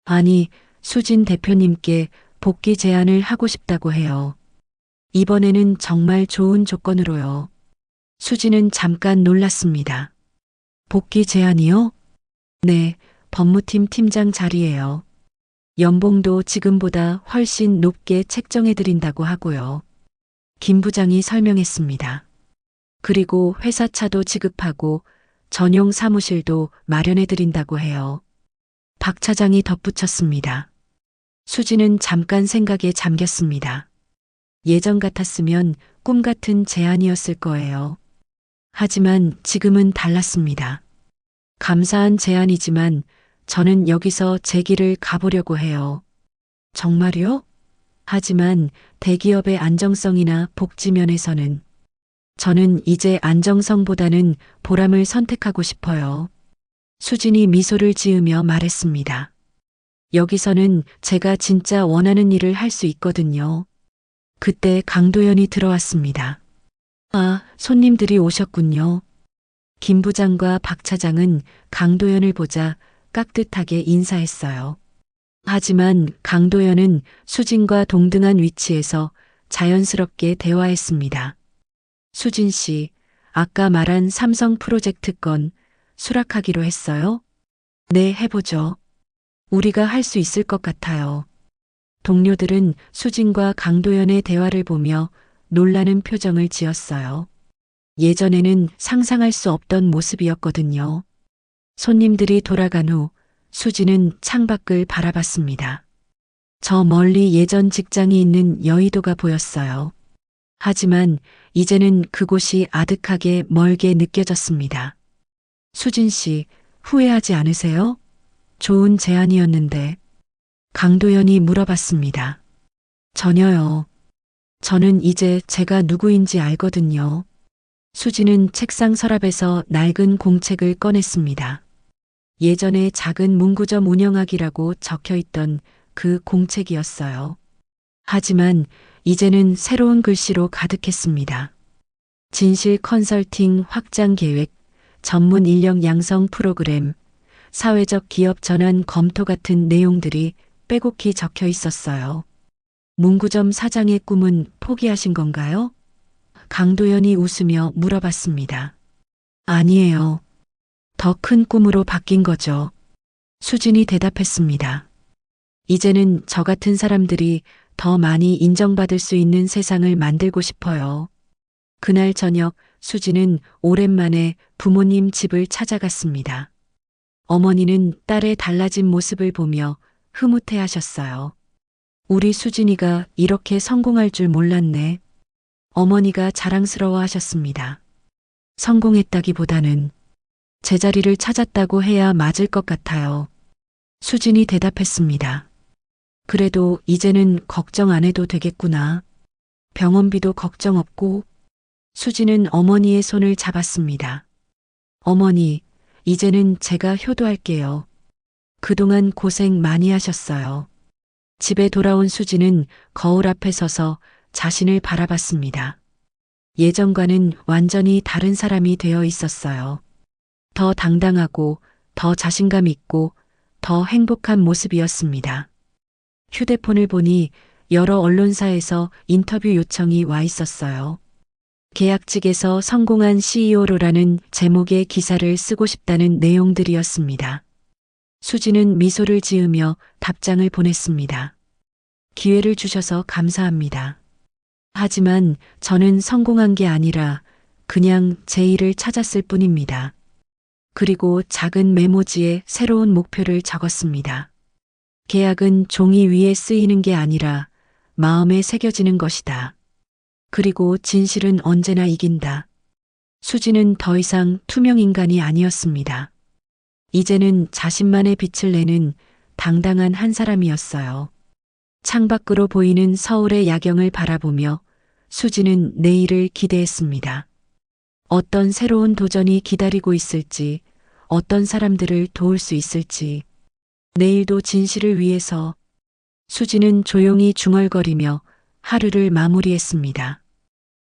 S4: 아니, 수진 대표님께 복귀 제안을 하고 싶다고 해요. 이번에는 정말 좋은 조건으로요. 수지는 잠깐 놀랐습니다. 복귀 제안이요? 네, 법무팀 팀장 자리예요. 연봉도 지금보다 훨씬 높게 책정해드린다고 하고요. 김 부장이 설명했습니다. 그리고 회사차도 지급하고 전용 사무실도 마련해드린다고 해요. 박 차장이 덧붙였습니다. 수지는 잠깐 생각에 잠겼습니다. 예전 같았으면 꿈 같은 제안이었을 거예요. 하지만 지금은 달랐습니다. 감사한 제안이지만 저는 여기서 제 길을 가보려고 해요. 정말요? 하지만 대기업의 안정성이나 복지 면에서는 저는 이제 안정성보다는 보람을 선택하고 싶어요. 수진이 미소를 지으며 말했습니다. 여기서는 제가 진짜 원하는 일을 할 수 있거든요. 그때 강도연이 들어왔습니다. 아, 손님들이 오셨군요. 김 부장과 박 차장은 강도연을 보자 깍듯하게 인사했어요. 하지만 강도연은 수진과 동등한 위치에서 자연스럽게 대화했습니다. 수진 씨, 아까 말한 삼성 프로젝트 건 수락하기로 했어요? 네, 해보죠. 우리가 할 수 있을 것 같아요. 동료들은 수진과 강도연의 대화를 보며 놀라는 표정을 지었어요. 예전에는 상상할 수 없던 모습이었거든요. 손님들이 돌아간 후 수진은 창밖을 바라봤습니다. 저 멀리 예전 직장이 있는 여의도가 보였어요. 하지만 이제는 그곳이 아득하게 멀게 느껴졌습니다. 수진 씨, 후회하지 않으세요? 좋은 제안이었는데. 강도연이 물어봤습니다. 전혀요. 저는 이제 제가 누구인지 알거든요. 수지는 책상 서랍에서 낡은 공책을 꺼냈습니다. 예전에 작은 문구점 운영하기라고 적혀있던 그 공책이었어요. 하지만 이제는 새로운 글씨로 가득했습니다. 진실 컨설팅 확장 계획, 전문 인력 양성 프로그램, 사회적 기업 전환 검토 같은 내용들이 빼곡히 적혀 있었어요. 문구점 사장의 꿈은 포기하신 건가요? 강도연이 웃으며 물어봤습니다. 아니에요. 더 큰 꿈으로 바뀐 거죠. 수진이 대답했습니다. 이제는 저 같은 사람들이 더 많이 인정받을 수 있는 세상을 만들고 싶어요. 그날 저녁 수진은 오랜만에 부모님 집을 찾아갔습니다. 어머니는 딸의 달라진 모습을 보며 흐뭇해 하셨어요. 우리 수진이가 이렇게 성공할 줄 몰랐네. 어머니가 자랑스러워 하셨습니다. 성공했다기보다는 제자리를 찾았다고 해야 맞을 것 같아요. 수진이 대답했습니다. 그래도 이제는 걱정 안 해도 되겠구나. 병원비도 걱정 없고. 수진은 어머니의 손을 잡았습니다. 어머니, 이제는 제가 효도할게요. 그동안 고생 많이 하셨어요. 집에 돌아온 수진은 거울 앞에 서서 자신을 바라봤습니다. 예전과는 완전히 다른 사람이 되어 있었어요. 더 당당하고, 더 자신감 있고, 더 행복한 모습이었습니다. 휴대폰을 보니 여러 언론사에서 인터뷰 요청이 와 있었어요. 계약직에서 성공한 CEO로라는 제목의 기사를 쓰고 싶다는 내용들이었습니다. 수지는 미소를 지으며 답장을 보냈습니다. 기회를 주셔서 감사합니다. 하지만 저는 성공한 게 아니라 그냥 제 일을 찾았을 뿐입니다. 그리고 작은 메모지에 새로운 목표를 적었습니다. 계약은 종이 위에 쓰이는 게 아니라 마음에 새겨지는 것이다. 그리고 진실은 언제나 이긴다. 수지는 더 이상 투명 인간이 아니었습니다. 이제는 자신만의 빛을 내는 당당한 한 사람이었어요. 창밖으로 보이는 서울의 야경을 바라보며 수지는 내일을 기대했습니다. 어떤 새로운 도전이 기다리고 있을지, 어떤 사람들을 도울 수 있을지, 내일도 진실을 위해서 수지는 조용히 중얼거리며 하루를 마무리했습니다.